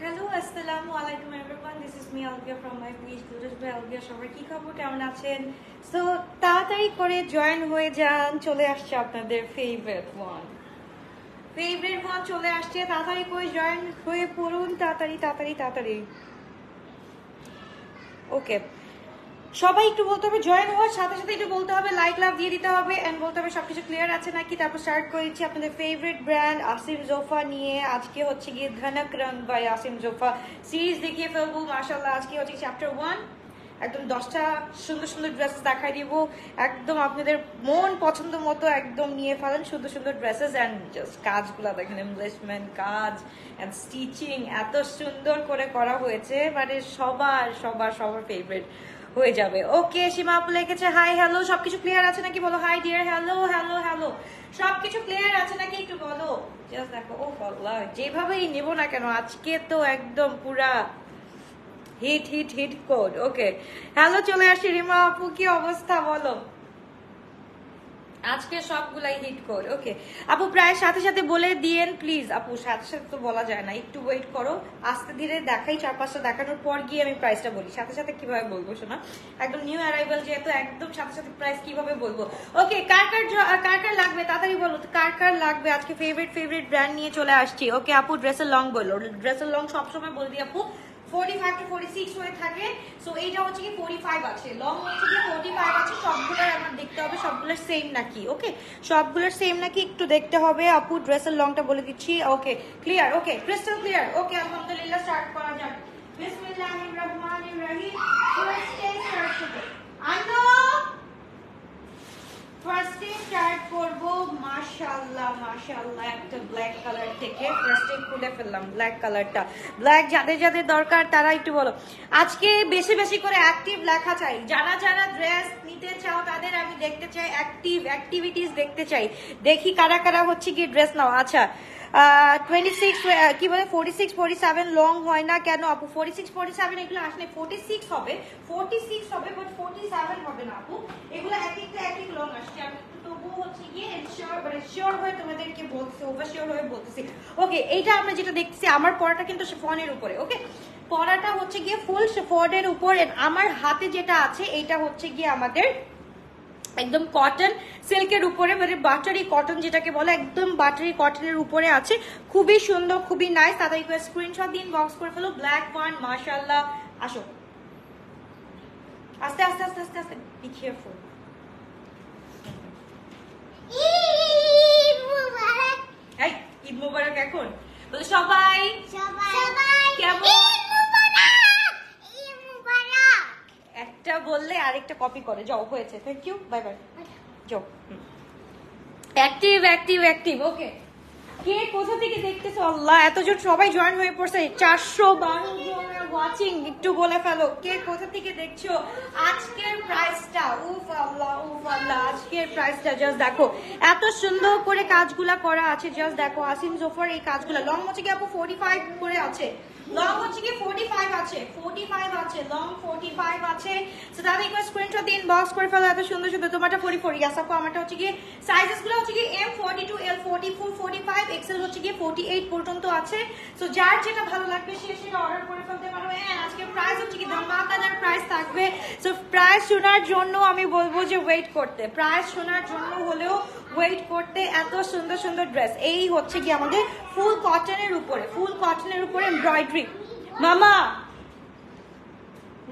Hello, assalamu alaikum everyone. This is me Alvia from my page Glorious by Alvia. সবাই কি খবর, কেমন আছেন? সো তাড়াতাড়ি করে জয়েন হয়ে যান, চলে আসছে আপনাদের ফেভারিট ওয়ান চলে আসছে। তাড়াতাড়ি করে জয়েন হয়ে পড়ুন, তাড়াতাড়ি। ওকে, সবাই একটু বলতে হবে জয়েন হওয়ার সাথে সাথে একটু বলতে হবে লাইক লাভ দিয়ে দিতে হবে এন্ড বলতে হবে সবকিছু ক্লিয়ার আছে নাকি। তারপর স্টার্ট করেছি আপনাদের ফেভারিট ব্র্যান্ড আসিম জোফা নিয়ে। আজকে হচ্ছে গিয়ে ধনক রং বাই আসিম জোফা সিরিজ দেখিয়ে ফেলবো মাশাআল্লাহ। আজকে হচ্ছে চ্যাপ্টার 1, একদম 10টা সুন্দর সুন্দর ড্রেস দেখাই দিব, একদম আপনাদের মন পছন্দ মতো একদম নিয়ে ফেলেন সুন্দর সুন্দর ড্রেসেস। অ্যান্ড জাস্ট কাজগুলো দেখেন, এমব্লেসমেন্ট কাজ অ্যান্ড স্টিচিং এত সুন্দর করে করা হয়েছে, মানে সবার ফেভারিট হয়ে যাবে। ওকে, সীমা আপু লিখেছে হাই হ্যালো, সবকিছু ক্লিয়ার আছে নাকি বলো। হাই ডিয়ার, হ্যালো, সবকিছু ক্লিয়ার আছে নাকি একটু বলো। জাস্ট দেখো, ও আল্লাহ, যেভাবেই নেব না কেন আজকে তো একদম পুরা হিট কোড। ওকে, হ্যালো, চলে আসি রিমা আপু, কি অবস্থা বলো। আজকে সবগুলাই হিট কোড। ওকে আপু, প্রায় সাথে সাথে বলে দিয়েন প্লিজ। আপু সাথে সাথে তো বলা যায় না, একটু ওয়েট করো, আস্তে ধীরে দেখাই, 4-5টা দেখানোর পর গিয়ে আমি প্রাইসটা বলি। সাথে সাথে কিভাবে বলবো শোনা, একদম নিউ অ্যারাইভাল যেহেতু, একদম সাথে সাথে প্রাইস কিভাবে বলবো। ওকে, কার লাগবে তাড়াতাড়ি বলো, কার লাগবে। আজকে ফেভারিট ব্র্যান্ড নিয়ে চলে আসছি। ওকে আপু, ড্রেসের লং বলো। ড্রেসের লং সবসময় বলবি আপু 45 to 46 হয়ে থাকে। সো এইটা হচ্ছে কি 45 আছে, লং হচ্ছে কি 45 আছে। সবগুলোর আমার দেখতে হবে সবগুলোর সেম নাকি। ওকে, সবগুলোর সেম নাকি একটু দেখতে হবে। আপু ড্রেসের লংটা বলে দিচ্ছি। ওকে ক্লিয়ার, ওকে ক্রিস্টাল ক্লিয়ার। ওকে আলহামদুলিল্লাহ, স্টার্ট করা যাক। বিসমিল্লাহির রহমানির রহিম। ফার্স্টে স্টার্ট করব, ফার্স্টে স্টার্ট করব মাশাআল্লাহ একটা ব্ল্যাক কালার থেকে। ফার্স্টে খুলে ফেললাম ব্ল্যাক কালারটা। ব্ল্যাক যাদের দরকার তারা একটু বলো। আজকে বেশি করে অ্যাক্টিভ লেখা চাই, যারা ড্রেস নিতে চাও তাদের আমি দেখতে চাই, অ্যাক্টিভিটিস দেখতে চাই। দেখি কারা হচ্ছে কি ড্রেস নাও। আচ্ছা 26 কি বলে 46-47 লং হয় না কেন আপু। 46-47 এগুলো আসলে 46 হবে বাট 47 হবে না আপু। এগুলো এক লং আসছে। আমি তবুও হচ্ছে গিয়ে শিওর হয়ে তোমাদেরকে বলছি, ওভারশিওর হয়ে বলতেছি। ওকে, এইটা আমরা যেটা দেখতেছি, আমার পরাটা কিন্তু শিফনের উপরে। ওকে, পরাটা হচ্ছে গিয়ে ফুল শিফনের উপর। আমার হাতে যেটা আছে এইটা হচ্ছে গিয়ে আমাদের একদম কটন সিল্কের উপরে, মানে বাটারি কটন যেটাকে বলে, একদম বাটারি কটনের উপরে আছে। খুবই সুন্দর, খুবই নাইস। তাড়াতাড়ি করে স্ক্রিনশট দিন, বক্স করে ফেলো। ব্ল্যাক ওয়ান মাশাআল্লাহ। আসো আস্তে বি কেয়ারফুল। এই ঈদ মোবারক এখন বলে সবাই কেমন। একটা বললে আরেকটা কপি করে যাও, হয়েছে। থ্যাংক ইউ, বাই যাও। অ্যাক্টিভ। ওকে, কে কোথা থেকে দেখতেছো। আল্লাহ, এতজন সবাই জয়েন হয়ে পড়ছে, 412 জনের ওয়াচিং। একটু বলে ফেলো কে কোথা থেকে দেখছো। আজকের প্রাইসটা উফ আল্লাহ, আজকের প্রাইসটা জাস্ট দেখো, এত সুন্দর করে কাজগুলা করা আছে। জাস্ট দেখো আসিম জোফার এই কাজগুলা। লং হচ্ছে কি আপু 45 করে আছে, লং হচ্ছে কি 45 আছে, লং 45 আছে। সো তাহলে একবার স্ক্রিনশট দিন, বক্স করে ফেলো। এত সুন্দর তোমারটা 44। ইয়াস আপু, আমারটা হচ্ছে কি সাইজেস গুলো হচ্ছে কি M42, L44, 45, XL হচ্ছে কি 48 পর্যন্ত আছে। সো যার যেটা ভালো লাগবে সে সেটা অর্ডার করে ফেলতে পারো। আজকে প্রাইস হচ্ছে কি ধামাকাদার প্রাইস থাকবে। সো প্রাইস শোনার জন্য আমি বলবো যে ওয়েট করতে, প্রাইস শোনার জন্য হলেও ওয়েট করতে। এত সুন্দর ড্রেস, এই হচ্ছে কি আমাদের ফুল কটনের উপরে এমব্রয়ডারি। মামা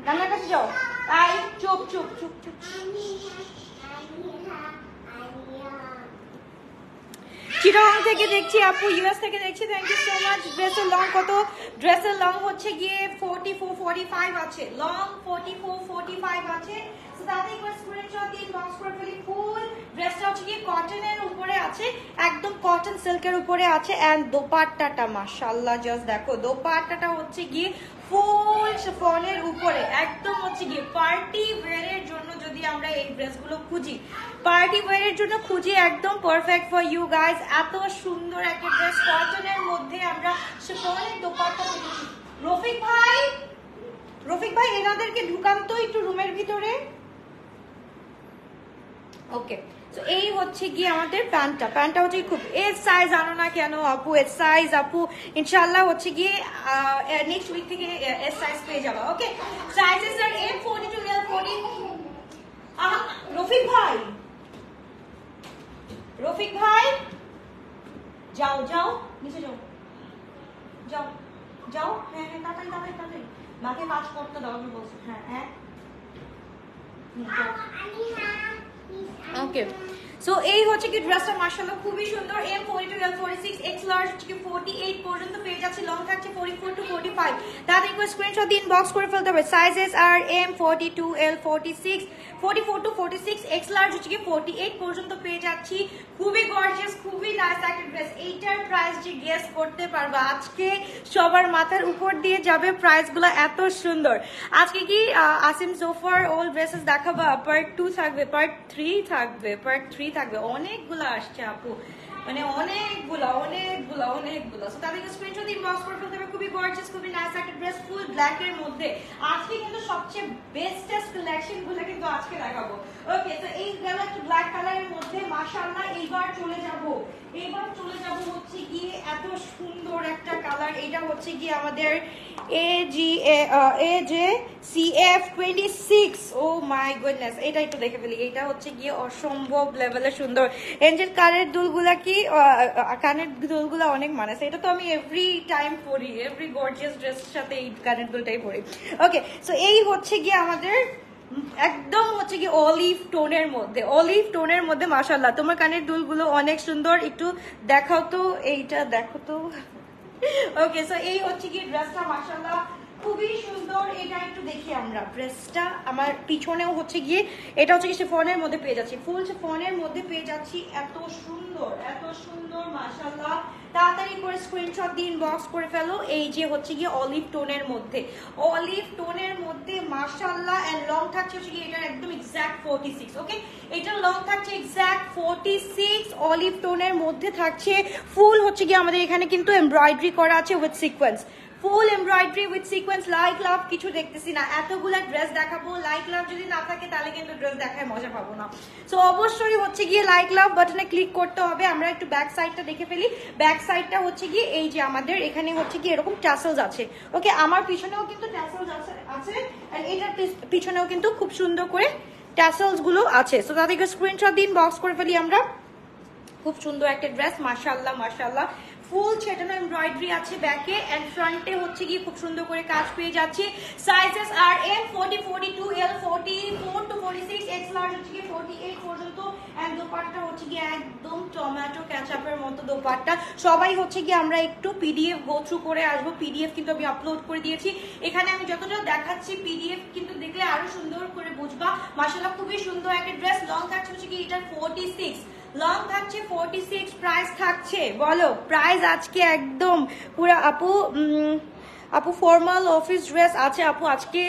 রান্নার কাছে যাও, তাই চুপ। চিটাগাং থেকে দেখছি আপু, ইউএস থেকে দেখছি, থ্যাংক ইউ সো মাচ। ড্রেসের লং কত। ড্রেসের লং হচ্ছে গিয়ে 44-45 আছে, লং 44-45 আছে। তাতে একবার স্ক্রিনশট দিন, বক্স করে ফেলি। ফুল ড্রেসটা হচ্ছে গিয়ে কটনের উপরে আছে, একদম কটন সিল্কের উপরে আছে। এন্ড দোপাট্টাটা মাশাআল্লাহ, জাস্ট দেখো দোপাট্টাটা হচ্ছে গিয়ে ফুল শিফনের উপরে, একদম হচ্ছে গিয়ে পার্টি ওয়্যারের জন্য। যদি আমরা এই ড্রেসগুলো খুঁজি, পার্টি ওয়্যারের জন্য খুঁজি, একদম পারফেক্ট ফর ইউ গাইজ। এত সুন্দর একটা ড্রেস কটনের মধ্যে আমরা শিফনের দোপাট্টা পেয়েছি। রফিক ভাই এনাদেরকে ঢুকান তো একটু রুমের ভিতরে। ওকে, তো এই হচ্ছে গিয়ে আমাদের প্যান্টটা হচ্ছে খুব এর সাইজ আনো না কেন আপু, এর সাইজ আপু ইনশাআল্লাহ হচ্ছে গিয়ে নেক্সট উইক থেকে এর সাইজ পেয়ে যাবা। ওকে, সাইজেস আর M40 to L40। রফিক ভাই যাও যাও নিচে যাও যাও যাও। হ্যাঁ হ্যাঁ তাড়াতাড়ি মাকে কাজ করতে দাও, আমি বলছি। হ্যাঁ ওকে, সো এই হচ্ছে কি ড্রেসটা মাশাআল্লাহ খুবই সুন্দর। M40 to L46, X large থেকে 48 পর্যন্ত পেয়ে যাচ্ছে, লং থাকছে 44 to 45। তাদের একটু স্ক্রিনশট দিন, বক্স করে ফেলতে হবে। সাইজেস আর M42, L46, 44 to 46, X large হচ্ছে কি 48 পর্যন্ত পেয়ে যাচ্ছি। খুবই গর্জিয়াস, খুবই নাইস একটা ড্রেস। এইটার প্রাইস যে গেস করতে পারবা আজকে সবার মাথার উপর দিয়ে যাবে, প্রাইসগুলো এত সুন্দর। আজকে কি আসিম সোফার ওল ড্রেসেস দেখাবা, পার্ট 2 থাকবে, পার্ট 3 থাকবে, অনেকগুলো আসছে আপু, মানে অনেকগুলো। সো তাদেরকে স্ক্রিনশট ইনবক্স করে ফেলতে হবে। খুবই গর্জিয়াস, খুবই নাইস একটা ড্রেস, ফুল ব্ল্যাক এর মধ্যে। আজকে কিন্তু সবচেয়ে বেস্টেস্ট কালেকশন গুলো কিন্তু আজকে দেখাবো। ওকে, তো এই গেল একটা ব্ল্যাক কালারের মধ্যে মাশাআল্লাহ। এইবার চলে যাব হচ্ছে গিয়ে এত সুন্দর একটা কালার। এটা হচ্ছে গিয়ে আমাদের AJCF26। ও মাই গুডনেস, এটা একটু দেখে ফেলি। এটা হচ্ছে গিয়ে অসম্ভব লেভেলের সুন্দর। এঞ্জেল কানের দুলগুলা কি, কানের দুলগুলা অনেক মানাছে। এটা তো আমি এভরি টাইম পরি, এভরি গর্জিয়াস ড্রেসের সাথে এই কানের দুলটাই পরি। ওকে, সো এই হচ্ছে গিয়ে আমাদের একদম হচ্ছে কি অলিভ টোনের মধ্যে মাশাআল্লাহ। তোমার কানের দুলগুলো অনেক সুন্দর, একটু দেখাও তো, এইটা দেখো তো। ওকে, সো এই হচ্ছে কি ড্রেসটা মাশাআল্লাহ খুবই সুন্দর। এটা একটু দেখি আমরা ড্রেসটা। আমার পিছনেও হচ্ছে গিয়ে এটা হচ্ছে কি শিফনের মধ্যে পেয়ে যাচ্ছি, ফুল শিফনের মধ্যে পেয়ে যাচ্ছি। এত সুন্দর মাশাআল্লাহ। তাড়াতাড়ি করে স্ক্রিনশট দিন, বক্স করে ফেলো। এই যে হচ্ছে গিয়ে অলিভ টোনের মধ্যে মাশাআল্লাহ। এন্ড লং থাকছে হচ্ছে কি এটা একদম এক্সাক্ট 46। ওকে, এটা লং থাকছে এক্সাক্ট 46, অলিভ টোনের মধ্যে থাকছে। ফুল হচ্ছে গিয়ে আমাদের এখানে কিন্তু এমব্রয়ডারি করা আছে with sequence, full embroidery with sequence. Like love কিছু দেখতেছি না, এতগুলা ড্রেস দেখাবো, লাইক লাভ যদি না থাকে তাহলে কিন্তু ড্রেস দেখায় মজা পাবো না। সো অবশ্যই হচ্ছে গিয়ে লাইক লাভ বাটনে ক্লিক করতে হবে। আমরা একটু ব্যাক সাইডটা দেখে ফেলি। ব্যাক সাইডটা হচ্ছে গিয়ে এই যে আমাদের এখানে হচ্ছে গিয়ে এরকম ট্যাসেলস আছে। ওকে, আমার পিছনেও কিন্তু ট্যাসেলস আছে এন্ড এটার পিছনেও কিন্তু খুব সুন্দর করে ট্যাসেলস গুলো আছে। সো তাদেরকে স্ক্রিনশট দিন, বক্স করে ফেলি আমরা। খুব সুন্দর একটা ড্রেস মাশাআল্লাহ। ফুল ছেটানো এমব্রয়ডারি আছে ব্যাকে এন্ড ফ্রন্টে হচ্ছে গিয়ে খুব সুন্দর করে কাজ পেয়ে যাচ্ছে। সাইজেস আর M40, 42, L44 to 46, X large হচ্ছে গিয়ে 48 পর্যন্ত। এন্ড দোপাট্টা হচ্ছে গিয়ে একদম টমেটো কেচাপের মতো দোপাট্টা। সবাই হচ্ছে গিয়ে আমরা একটু পিডিএফ গো থ্রু করে আসবো। পিডিএফ কিন্তু আমি আপলোড করে দিয়েছি। এখানে আমি যতটা দেখাচ্ছি পিডিএফ কিন্তু দেখলে আরো সুন্দর করে বুঝবা। মাশাআল্লাহ খুবই সুন্দর একটা ড্রেস। লং থাকছে হচ্ছে গিয়ে এটা 46, লং থাকছে 46। প্রাইস থাকছে বলো, প্রাইস আজকে একদম পুরো আপু ফর্মাল অফিস ড্রেস আছে আপু। আজকে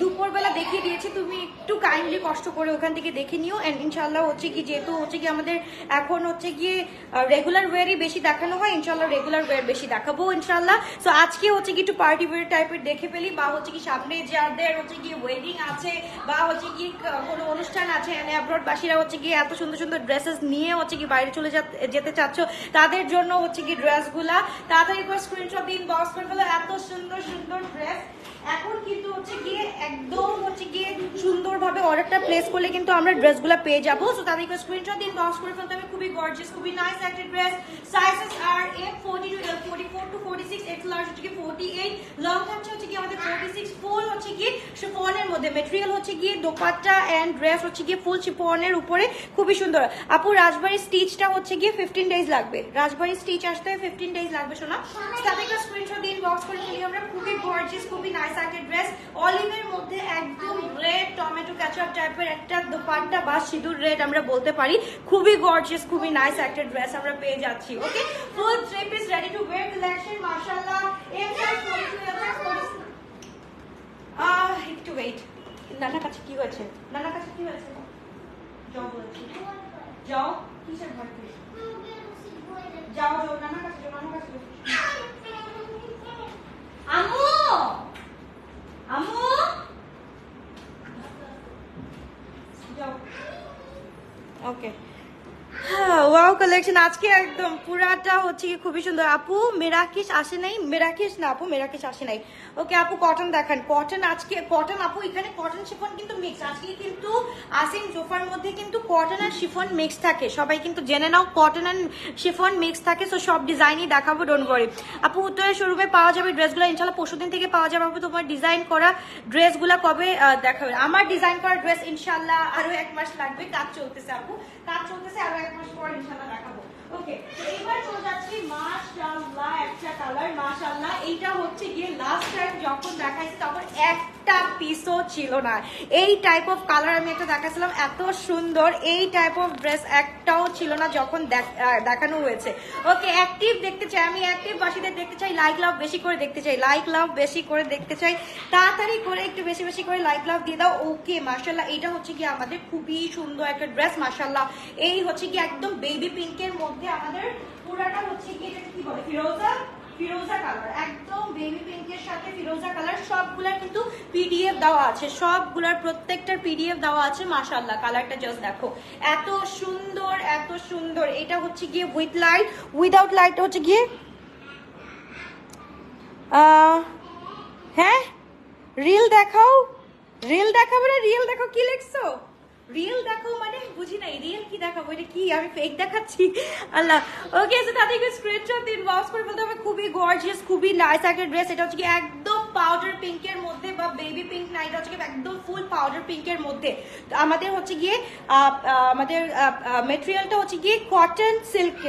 দুপুরবেলা দেখিয়ে দিয়েছি, তুমি একটু কাইন্ডলি কষ্ট করে ওখান থেকে দেখে নিও। এন্ড ইনশাল্লাহ হচ্ছে কি যেহেতু হচ্ছে কি আমাদের এখন হচ্ছে গিয়ে রেগুলার ওয়্যারই বেশি দেখানো হয়, ইনশাল্লাহ রেগুলার ওয়্যার বেশি দেখাবো ইনশাল্লাহ। সো আজকে হচ্ছে কি একটু পার্টি ওয়্যার টাইপের দেখে ফেলি, বা হচ্ছে কি সামনে যাদের হচ্ছে গিয়ে ওয়েডিং আছে বা হচ্ছে কি কোনো অনুষ্ঠান আছে, অ্যাব্রড বাসীরা হচ্ছে গিয়ে এত সুন্দর ড্রেসেস নিয়ে হচ্ছে কি বাইরে চলে যেতে চাচ্ছ, তাদের জন্য হচ্ছে কি ড্রেসগুলা তাড়াতাড়ি করে স্ক্রিনশট দিন, বক্স করে ফেলো। এত সুন্দর ড্রেস এখন কিন্তু হচ্ছে গিয়ে একদম হচ্ছে গিয়ে সুন্দরভাবে অর্ডারটা প্লেস করলে কিন্তু আমরা ড্রেসগুলো পেয়ে যাবো। সো তাদেরকে স্ক্রিনশট দিন, বক্স করে ফেলতে হবে। খুবই গর্জিয়াস, খুবই নাইস একটা ড্রেস। সাইজেস আর M42, L44 to 46, X large হচ্ছে কি 48, লং থাকছে হচ্ছে কি আমাদের 46। ফুল হচ্ছে কি শিফনের মধ্যে, মেটেরিয়াল হচ্ছে গিয়ে দোপাট্টা এন্ড ড্রেস হচ্ছে গিয়ে ফুল শিফনের উপরে, খুবই সুন্দর। আপু রাজবাড়ি স্টিচটা হচ্ছে গিয়ে 15 ডেজ লাগবে, রাজবাড়ি স্টিচ আসতে 15 ডেজ লাগবে শোনা। তাদেরকে স্ক্রিনশট দিন, বক্স করে ফেলি আমরা। খুবই গর্জিয়াস, খুবই নাইস একটা ড্রেস। অলিভের মধ্যে একদম রেড টমেটো কেচাপ টাইপের একটা দোপাট্টা বা সিঁদুর রেড আমরা বলতে পারি। খুবই গর্জিয়াস, খুবই নাইস একটা ড্রেস আমরা পেয়ে যাচ্ছি। ওকে, ফুল 3 piece ready to wear collection মাশাআল্লাহ। একটু ওয়েট, নানার কাছে কি হয়েছে? যাও বলছি, যাও কিসের ভয় করে? যাও নানার কাছে যাও, আম্মু কালেকশন আজকে একদম পুরাটা হচ্ছে কি খুবই সুন্দর। আপু মেরাকিশ আসে নাই, মেরাকিশ না আপু, মেরাকিশ আসে নাই। ওকে আপু কটন দেখান, কটন আজকে কটন আপু এখানে কটন শিফন কিন্তু মিক্স আজকে কিন্তু আসিম জোফার মধ্যে কিন্তু কটন আর শিফন মিক্স থাকে, সবাই কিন্তু জেনে নাও কটন আর শিফন মিক্স থাকে। সো সব ডিজাইনই দেখাবো, ডোন্ট ওয়ারি। আপু উত্তরের শোরুমে পাওয়া যাবে ড্রেসগুলো ইনশাল্লাহ পরশুদিন থেকে পাওয়া যাবে। আপু তোমার ডিজাইন করা ড্রেসগুলো কবে দেখাবে? আমার ডিজাইন করা ড্রেস ইনশাল্লাহ আরো 1 মাস লাগবে, কাজ চলতেছে আপু, কাজ চলতেছে, আরো 1 মাস পর ইনশাল্লাহ দেখাবো। ওকে তো এবার চলে যাচ্ছি মাশাআল্লাহ একটা কালার, মাশাআল্লাহ এইটা হচ্ছে গিয়ে লাস্ট টাইম যখন দেখাইছি তখন একটা পিসও ছিল না। এই টাইপ অফ কালার আমি একটা দেখাইছিলাম, এত সুন্দর এই টাইপ অফ ড্রেস একটাও ছিল না যখন দেখানো হয়েছে। ওকে অ্যাক্টিভ দেখতে চাই আমি, অ্যাক্টিভ বাসীদের দেখতে চাই, লাইক লাভ বেশি করে দেখতে চাই, লাইক লাভ বেশি করে দেখতে চাই, তাড়াতাড়ি করে একটু বেশি বেশি করে লাইক লাভ দিয়ে দাও। ওকে মাশাআল্লাহ এইটা হচ্ছে কি আমাদের খুবই সুন্দর একটা ড্রেস, মাশাআল্লাহ এই হচ্ছে কি একদম বেবি পিঙ্কের মধ্যে আমাদের পুরাটা হচ্ছে কি এটা কি বলে ফিরোজা, ফিরোজা কালার, একদম বেবি পিঙ্কের সাথে ফিরোজা কালার। সবগুলার কিন্তু পিডিএফ দেওয়া আছে, সবগুলার প্রত্যেকটার পিডিএফ দেওয়া আছে। মাশাআল্লাহ কালারটা জাস্ট দেখো এত সুন্দর, এত সুন্দর। এটা হচ্ছে গিয়ে উইথ লাইট, উইদাউট লাইট হচ্ছে গিয়ে হ্যাঁ রিল দেখাও, রিল দেখাবো না, রিল দেখো কি লিখছো, রিল দেখো মানে বুঝি নাই, রিল কি দেখাবো, এটা কি আমি ফেক দেখাচ্ছি? আল্লাহ। ওকে সো তাদেরকে স্ক্রিনশট দিন, বক্স করে বলতে হবে খুবই গর্জিয়াস, খুবই নাইস একটা ড্রেস। এটা হচ্ছে কি একদম পাউডার পিঙ্কের মধ্যে বা বেবি পিঙ্ক না, এটা হচ্ছে কি একদম ফুল পাউডার পিঙ্কের মধ্যে। আমাদের হচ্ছে গিয়ে আমাদের মেটেরিয়ালটা হচ্ছে গিয়ে কটন সিল্ক,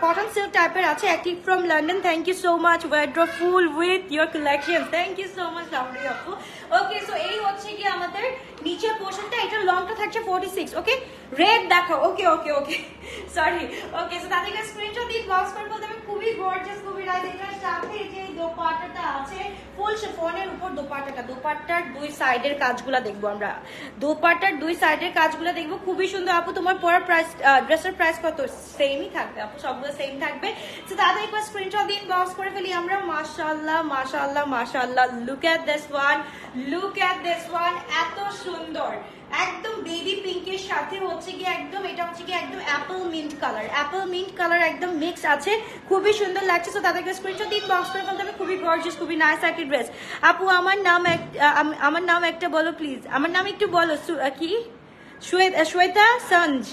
কটন সিল্ক টাইপের আছে। Active from London, thank you so much. Wardrobe full with your collection, thank you so much lovely আপু। ওকে সো এই হচ্ছে গিয়ে আমাদের নিচের পোর্শনটা, এটা লংটা থাকছে 46। ওকে রেড দেখো, ওকে ওকে ওকে সরি। ওকে সো তাদেরকে স্ক্রিনশট দিন, বক্স করে বলতে হবে খুবই গর্জিয়াস, খুবই নাইস। এটার সাথে যে দোপাট্টাটা আছে ফুল শিফনের উপর দোপাট্টাটা, দোপাট্টার দুই সাইডের কাজগুলো দেখবো আমরা, দোপাট্টার দুই সাইডের কাজগুলো দেখবো খুবই সুন্দর। আপু তোমার পরা প্রাইস, ড্রেসের প্রাইস কত? সেমই থাকবে আপু, সবগুলো সেম থাকবে। তো তাদের একবার স্ক্রিনশট দিন, বক্স করে ফেলি আমরা। মাশাআল্লাহ মাশাআল্লাহ মাশাআল্লাহ, look at this one, look at this one, এত সুন্দর একদম বেবি পিঙ্কের সাথে হচ্ছে গিয়ে একদম এটা হচ্ছে গিয়ে একদম Apple mint colour, Apple mint colour একদম মিক্স আছে, খুবই সুন্দর লাগছে। তো তাদেরকে স্ক্রিনশট দিন, বক্স করে বলতে হবে খুবই গর্জিয়াস, খুবই নাইস একটা ড্রেস। আপু আমার নাম একটা বলো প্লিজ, আমার নাম একটু বলো কি? শ্বেতা সঞ্জ।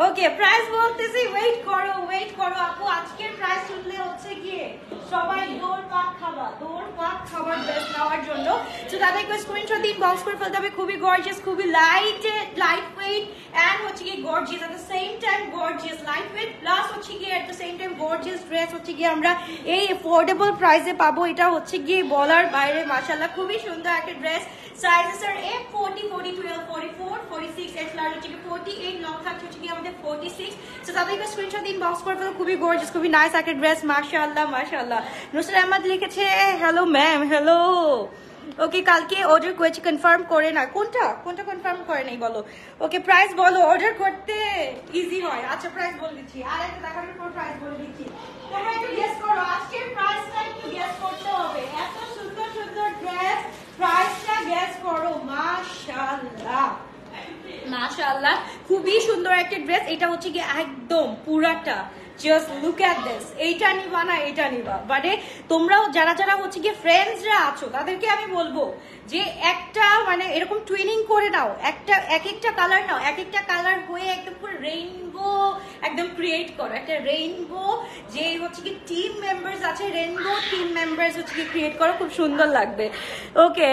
ওকে প্রাইস বলতেছি, ওয়েট করো ওয়েট করো আপু, আজকের প্রাইস শুনলে হচ্ছে গিয়ে সবাই দৌড় পাক খাবার ড্রেস নেওয়ার জন্য। তো তাদেরকে স্ক্রিনশট দিন, বক্স করে ফেলতে হবে খুবই গর্জিয়াস, খুবই লাইট ওয়েট এন্ড হচ্ছে গিয়ে gorgeous at the same time, gorgeous light weight plus হচ্ছে গিয়ে at the same time gorgeous dress হচ্ছে গিয়ে আমরা এই অ্যাফোর্ডেবল প্রাইসে পাবো। এটা হচ্ছে গিয়ে বলার বাইরে, মাশাআল্লাহ খুবই সুন্দর একটা ড্রেস। সাইজেস আর এম 40, 40, 12, 44, 46, এক্স লার্জ হচ্ছে কি 48, লং থাকছে হচ্ছে কি আমাদের 46। সো তাদেরকে স্ক্রিনশট দিন, বক্স করে ফেলো খুবই গর্জিয়াস, খুবই নাইস একটা ড্রেস। মাশাআল্লাহ মাশাআল্লাহ। নুসরাত আহমদ লিখেছে হ্যালো ম্যাম, হ্যালো। ওকে কালকে অর্ডার করেছি, কনফার্ম করে না, কোনটা কোনটা কনফার্ম করে নাই বলো। ওকে প্রাইস বলো, অর্ডার করতে ইজি হয়। আচ্ছা প্রাইস বলে দিচ্ছি, আর একটা দেখানোর পর প্রাইস বলে দিচ্ছি, তোমরা একটু গেস করো, আজকের প্রাইসটা একটু গেস করতে হবে। এত সুন্দর সুন্দর ড্রেস, প্রাইসটা গেস করো। মাশাআল্লাহ মাশাআল্লাহ খুবই সুন্দর একটা ড্রেস। এটা হচ্ছে কি একদম পুরাটা জাস্ট লুক এট দিস, এইটা নিবা না এটা নিবা, মানে তোমরাও যারা যারা হচ্ছে কি ফ্রেন্ডসরা আছো তাদেরকে আমি বলবো যে একটা মানে এরকম টুইনিং করে নাও, একটা এক একটা কালার নাও, এক একটা কালার হয়ে একদম পুরো রেইনবো একদম ক্রিয়েট করো, একটা রেইনবো যে হচ্ছে কি টিম মেম্বার্স আছে, রেইনবো টিম মেম্বার্স হচ্ছে কি ক্রিয়েট করো, খুব সুন্দর লাগবে। ওকে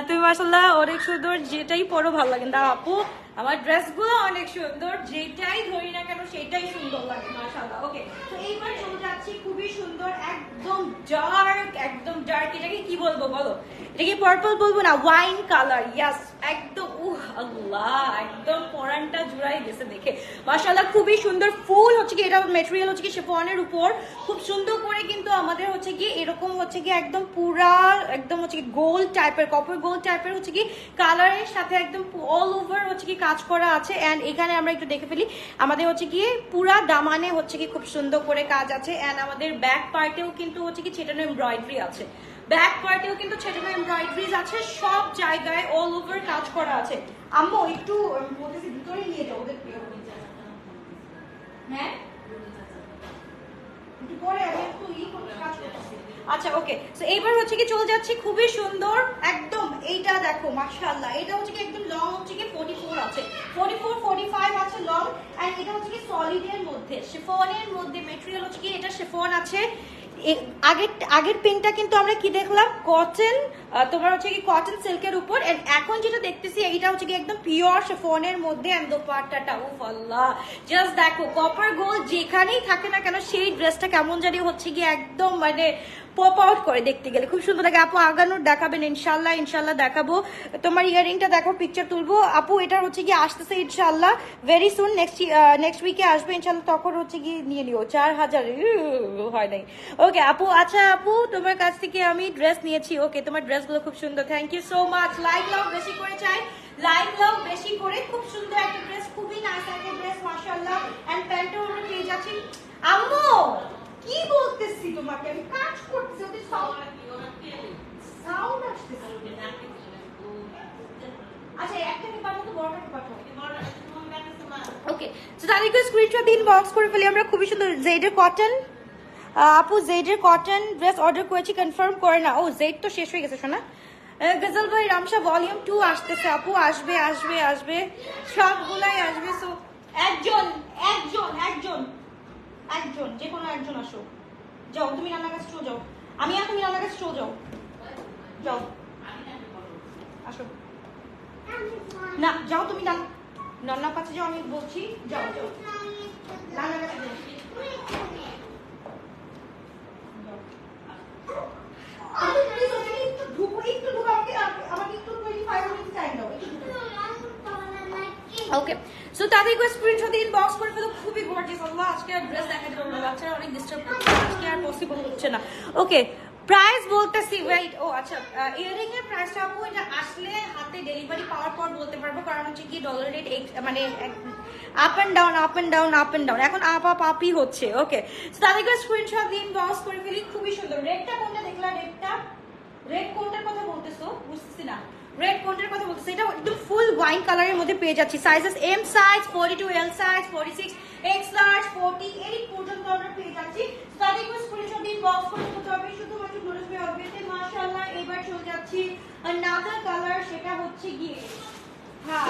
তুমি মাশাআল্লাহ অনেক সুন্দর, যেটাই পরো ভালো লাগে। না আপু আমার ড্রেসগুলো অনেক সুন্দর, যেটাই ধরি না কেন সেটাই সুন্দর লাগে মাশাআল্লাহ। ওকে তো এইবার চলে যাচ্ছি খুবই সুন্দর একদম ডার্ক, এটাকে কি বলবো বলো, এটাকে পার্পল বলবো না, ওয়াইন কালার, ইয়াস একদম আল্লাহ একদম পরানটা জুড়াই গেছে দেখে মাশাআল্লাহ, খুবই সুন্দর। ফুল হচ্ছে কি এটা মেটেরিয়াল হচ্ছে কি শিফনের উপর খুব সুন্দর করে কিন্তু আমাদের হচ্ছে কি এরকম হচ্ছে কি একদম পুরা একদম হচ্ছে কি গোল্ড টাইপের, কপার গোল্ড টাইপের হচ্ছে কি কালারের সাথে একদম অল ওভার হচ্ছে কি কাজ করা আছে। এন্ড এখানে আমরা একটু দেখে ফেলি, আমাদের হচ্ছে কি পুরা দামানে হচ্ছে কি খুব সুন্দর করে কাজ আছে। এন্ড আমাদের ব্যাক পার্টেও কিন্তু হচ্ছে কি ছেটানো এমব্রয়ডারি আছে, ব্যাক পার্টেও কিন্তু ছেটানো এমব্রয়ডারিজ আছে, সব জায়গায় অল ওভার কাজ করা আছে। আম্মু একটু বলতেছি ভিতরে নিয়ে যাও ওদের হ্যাঁ পরে আমি একটু কাজ করতেছি। আচ্ছা ওকে, সো এইবার হচ্ছে কি চলে যাচ্ছি খুবই সুন্দর একদম। এইটা দেখো মাশাআল্লাহ, এটা হচ্ছে কি একদম লং হচ্ছে কি 44 আছে, 44 45 আছে লং। এন্ড এটা হচ্ছে কি সলিডের মধ্যে, শিফনের মধ্যে ম্যাটেরিয়াল হচ্ছে কি এটা শিফন আছে। আগের পিনটা কিন্তু আমরা কি দেখলাম, কটন, তোমার হচ্ছে কি কটন সিল্কের উপর। এন্ড এখন যেটা দেখতেছি এইটা হচ্ছে কি একদম পিওর শিফনের মধ্যে। এন্ড দোপাট্টাটা উফ আল্লাহ, জাস্ট দেখো কপার গোল্ড যেখানেই থাকে না কেন সেই ড্রেসটা কেমন জানি হচ্ছে কি একদম মানে পপ আউট করে দেখতে গেলে, খুব সুন্দর লাগে। আপু আগানোর দেখাবেন ইনশাল্লাহ, ইনশাল্লাহ দেখাবো। তোমার ইয়ারিংটা দেখো, পিকচার তুলবো আপু। এটা হচ্ছে কি আসতেছে ইনশাল্লাহ ভেরি সুন, নেক্সট উইকে আসবে ইনশাল্লাহ, তখন হচ্ছে কি নিয়ে নিও। 4000 হয় নাই। ওকে আপু, আচ্ছা আপু তোমার কাছ থেকে আমি ড্রেস নিয়েছি। ওকে, তোমার ড্রেসগুলো খুব সুন্দর, thank you so much. Like love বেশি করে চাই, লাইক লাভ বেশি করে। খুব সুন্দর একটা ড্রেস, খুবই নাইস একটা ড্রেস মাশাআল্লাহ। এন্ড প্যান্টও আমরা পেয়ে যাচ্ছি। আম্মু কি বলতেছি তোমাকে, আমি কাজ করতেছি, ওদের সাউন্ড আসতেছে। আচ্ছা একটাকে পাঠাও তো, বড়টাকে পাঠাও। ওকে, সো তাদেরকে স্ক্রিনশট দিন, বক্স করে ফেলি আমরা। খুবই সুন্দর জেডের কটন, আপু জেডের কটন ড্রেস অর্ডার করেছি, কনফার্ম করে না। ও জেড তো শেষ হয়ে গেছে শোনা। গজল ভাই রামসা ভলিউম 2 আসতেছে আপু, আসবে আসবে আসবে, সবগুলাই আসবে। সো একজন একজন একজন একজন যে কোনো একজন আসো, যাও তুমি রান্নার কাছে চলে যাও। আমি আর তুমি রান্নার কাছে চলে যাও, যাও আসো না, যাও তুমি রান্নার কাছে যাও, আমি বলছি যাও যাও রান্নার কাছে যাও। ওকে, সো তাদেরকে স্ক্রিনশট দিন, বক্স করে ফেলো। খুবই গর্জিয়াস আল্লাহ, আজকে আর ড্রেস দেখাতে পারবো না, বাচ্চারা অনেক ডিস্টার্ব করছে, আজকে আর পসিবল হচ্ছে না। ওকে, প্রাইস বলতেছি, ওয়েট, ও আচ্ছা ইয়ারিং এর প্রাইসটা আপু এটা আসলে হাতে ডেলিভারি পাওয়ার পর বলতে পারবো, কারণ হচ্ছে কি ডলার রেট মানে up and down up and down up and down, এখন আপ আপ আপই হচ্ছে। ওকে, সো তাদেরকে স্ক্রিনশট দিন, বক্স করে ফেলি। খুবই সুন্দর। রেডটা কোনটা দেখলা, রেডটা রেড কোনটার কথা বলতেছো বুঝতেছি না, রেড কোনটার কথা বলতেছো? এটা একদম ফুল ওয়াইন কালারের মধ্যে পেয়ে যাচ্ছি। Sizes M size, 42 L size, 46 X large, 48 পর্যন্ত আমরা পেয়ে যাচ্ছি। তাদেরকে স্ক্রিনশট দিন, বক্স করে দিতে হবে। শুধুমাত্র নোটিস পেয়ে হবে মাশাআল্লাহ। এবার চলে যাচ্ছি আনাদার কালার, সেটা হচ্ছে গিয়ে হ্যাঁ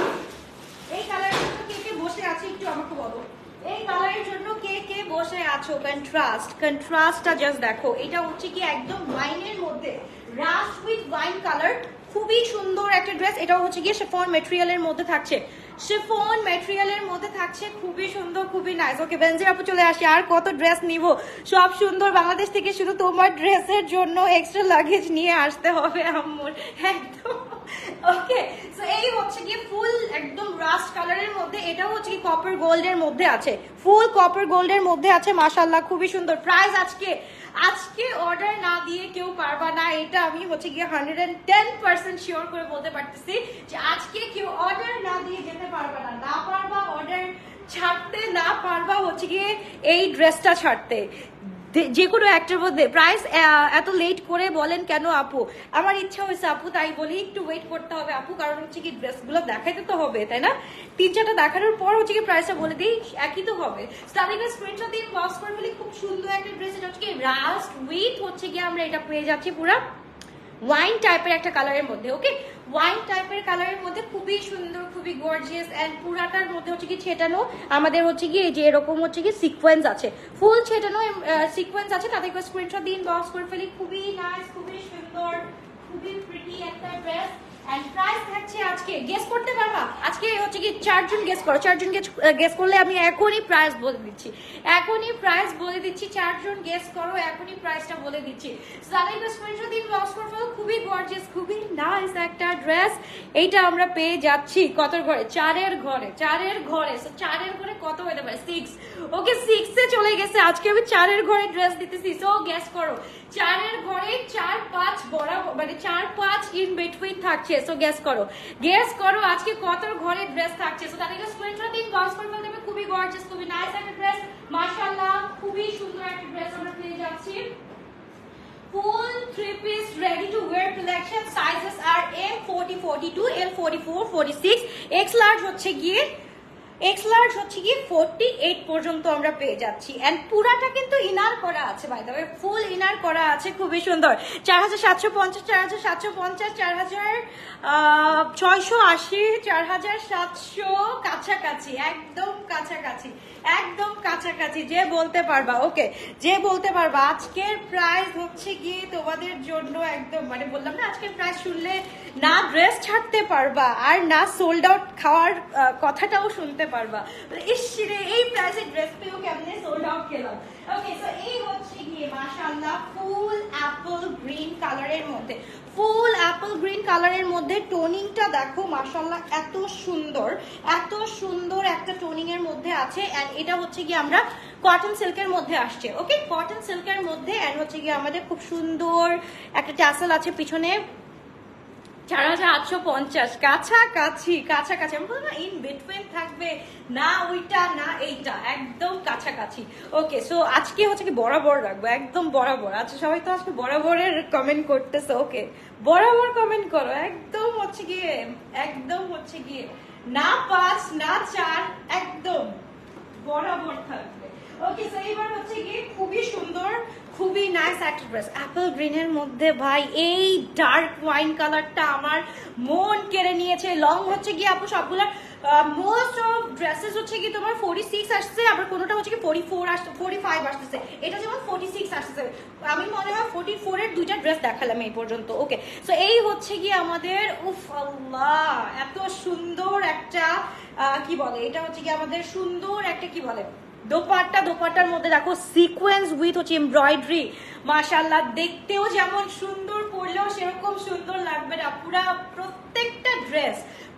এই কালারের জন্য কে কে বসে আছে একটু আমাকে বলো। এই কালারের জন্য কে কে বসে আছো? কন্ট্রাস্টটা জাস্ট দেখো, এটা হচ্ছে কি একদম ওয়াইনের মধ্যে, রাস্ট উইথ ওয়াইন কালার, খুবই সুন্দর একটা ড্রেস। এটাও হচ্ছে গিয়ে শিফন ম্যাটেরিয়ালের মধ্যে থাকছে, শিফন ম্যাটেরিয়ালের মধ্যে থাকছে, খুবই সুন্দর, খুবই নাইস। ওকে বেনজির আপু চলে আসি, আর কত ড্রেস নিব, সব সুন্দর। বাংলাদেশ থেকে শুধু তোমার ড্রেসের জন্য এক্সট্রা লাগেজ নিয়ে আসতে হবে আম্মুর, একদম। ওকে, সো এই হচ্ছে কি ফুল একদম রাস্ট কালারের মধ্যে, এটাও হচ্ছে কি কপার গোল্ডের মধ্যে আছে, ফুল কপার গোল্ডের মধ্যে আছে মাশাআল্লাহ, খুবই সুন্দর। প্রাইস আজকে অর্ডার না দিয়ে কেউ পারবা না, এটা আমি হচ্ছে গিয়ে 110% শিওর করে বলতে পারতেছি যে আজকে কেউ অর্ডার না দিয়ে যেতে পারবা না, না পারবা অর্ডার ছাড়তে, না পারবা হচ্ছে গিয়ে এই ড্রেসটা ছাড়তে। যে কোনো একটার মধ্যে প্রাইস এত লেট করে বলেন কেন আপু? আমার ইচ্ছা হয়েছে আপু, তাই বলি একটু ওয়েট করতে হবে আপু, কারণ হচ্ছে কি ড্রেসগুলো দেখাইতে তো হবে তাই না, 3-4টা দেখানোর পর হচ্ছে কি প্রাইসটা বলে দিই, একই তো হবে। স্টার্টিং এর স্ক্রিনশট দিয়ে বক্স করে ফেলি। খুব সুন্দর একটা ড্রেস, এটা হচ্ছে কি রাস্ট উইথ হচ্ছে কি আমরা এটা পেয়ে যাচ্ছি পুরা ওয়াইন টাইপের একটা কালারের মধ্যে। ওকে, ওয়াইন টাইপের কালারের মধ্যে খুবই সুন্দর, খুবই গর্জিয়াস। এন্ড পুরাটার মধ্যে হচ্ছে কি ছেটানো আমাদের হচ্ছে কি যে এরকম হচ্ছে কি সিকোয়েন্স আছে, ফুল ছেটানো সিকোয়েন্স আছে। তাদেরকে স্ক্রিনশট দিন, বক্স করে ফেলি। খুবই নাইস, খুবই সুন্দর, খুবই প্রিটি একটা ড্রেস। এন্ড প্রাইস থাকছে আজকে, গেস করতে পারবা? আজকে হচ্ছে কি 4জন গেস করো, 4জন গেস করলে আমি এখনই প্রাইস বলে দিচ্ছি, এখনই প্রাইস বলে দিচ্ছি। 4জন গেস করো, এখনই প্রাইসটা বলে দিচ্ছি। সালাইকা স্ক্রিনশট দিন, বক্স করে ফেলো। খুবই গর্জিয়াস, খুবই নাইস একটা ড্রেস। এইটা আমরা পেয়ে যাচ্ছি কতর ঘরে? 4-এর ঘরে, 4-এর ঘরে। সো 4-এর ঘরে কত হতে পারে? 6। ওকে, 6-এ চলে গেছে। আজকে আমি 4-এর ঘরে ড্রেস দিতেছি। সো গেস করো, 4-এর ঘরে 4-5 বরাবর, মানে 4-5 ইন বিটুইন থাকছে। সো গেস করো, গেস করো আজকে কতর ঘরে ড্রেস থাকছে। সো তাদেরকে স্ক্রিনশট দিন, বক্স করে ফেলতে হবে। খুবই গর্জিয়াস, খুবই নাইস একটা ড্রেস মাশাআল্লাহ, খুবই সুন্দর একটা ড্রেস আমরা পেয়ে যাচ্ছি। Full 3-piece ready to wear collection. Sizes are M 40, 42, L 44, 46, X large হচ্ছে গিয়ে এক্স লার্জ হচ্ছে কি 48 পর্যন্ত আমরা পেয়ে যাচ্ছি এন্ড পুরাটা কিন্তু ইনার করা আছে, by the way full inner করা আছে, খুবই সুন্দর। 4750, 4750, 4680, 4700 কাছাকাছি, একদম কাছাকাছি, একদম কাছাকাছি। যে বলতে পারবা, ওকে, যে বলতে পারবা আজকের প্রাইস হচ্ছে গিয়ে তোমাদের জন্য একদম, মানে বললাম না আজকের প্রাইস শুনলে না ড্রেস ছাড়তে পারবা আর না সোল্ড আউট খাওয়ার কথাটাও শুনতে পারবা। ইস রে, এই প্রাইসে ড্রেস পেয়েও কেমনে সোল্ড আউট খেলাম। ওকে, সো এই হচ্ছে গিয়ে মাশাআল্লাহ ফুল অ্যাপল গ্রিন কালারের মধ্যে, ফুল অ্যাপল গ্রিন কালারের মধ্যে টোনিংটা দেখো মাশাআল্লাহ এত সুন্দর, এত সুন্দর একটা টোনিং এর মধ্যে আছে। এন্ড এটা হচ্ছে কি আমরা কটন সিল্কের মধ্যে আসছে, ওকে, কটন সিল্কের মধ্যে। এন্ড হচ্ছে কি আমাদের খুব সুন্দর একটা ট্যাসেল আছে পিছনে। 4850, কাছাকাছি, কাছাকাছি। আমি বলবো না ইন বিটুইন থাকবে, না ওইটা না এইটা, একদম কাছাকাছি। ওকে, সো আজকে হচ্ছে কি বরাবর রাখবো, একদম বরাবর। আচ্ছা, সবাই তো আজকে বরাবরের কমেন্ট করতেছে, ওকে, বরাবর কমেন্ট করো, একদম হচ্ছে গিয়ে, একদম হচ্ছে গিয়ে না 5 না 4, একদম বরাবর থাকবে। ওকে, সো এইবার হচ্ছে গিয়ে খুবই সুন্দর, খুবই নাইস একটা ড্রেস অ্যাপল গ্রিনের মধ্যে। ভাই এই ডার্ক ওয়াইন কালারটা আমার মন কেড়ে নিয়েছে। লং হচ্ছে গিয়ে আপু সবগুলো মোস্ট অফ ড্রেসেস হচ্ছে কি তোমার 46 আসছে, আবার কোনোটা হচ্ছে কি 44 আসছে, 45 আসতেছে, এটা যেমন 46 আসতেছে। আমি মনে হয় 44 এর দুইটা ড্রেস দেখালাম এই পর্যন্ত। ওকে, সো এই হচ্ছে গিয়ে আমাদের, উফ আল্লাহ এত সুন্দর একটা কি বলে, এটা হচ্ছে কি আমাদের সুন্দর একটা কি বলে দোপাট্টা। দোপাট্টার মধ্যে দেখো সিকোয়েন্স উইথ হচ্ছে এমব্রয়ডারি, মাশাআল্লাহ দেখতেও যেমন সুন্দর, পরলেও সেরকম সুন্দর লাগবে না। পুরা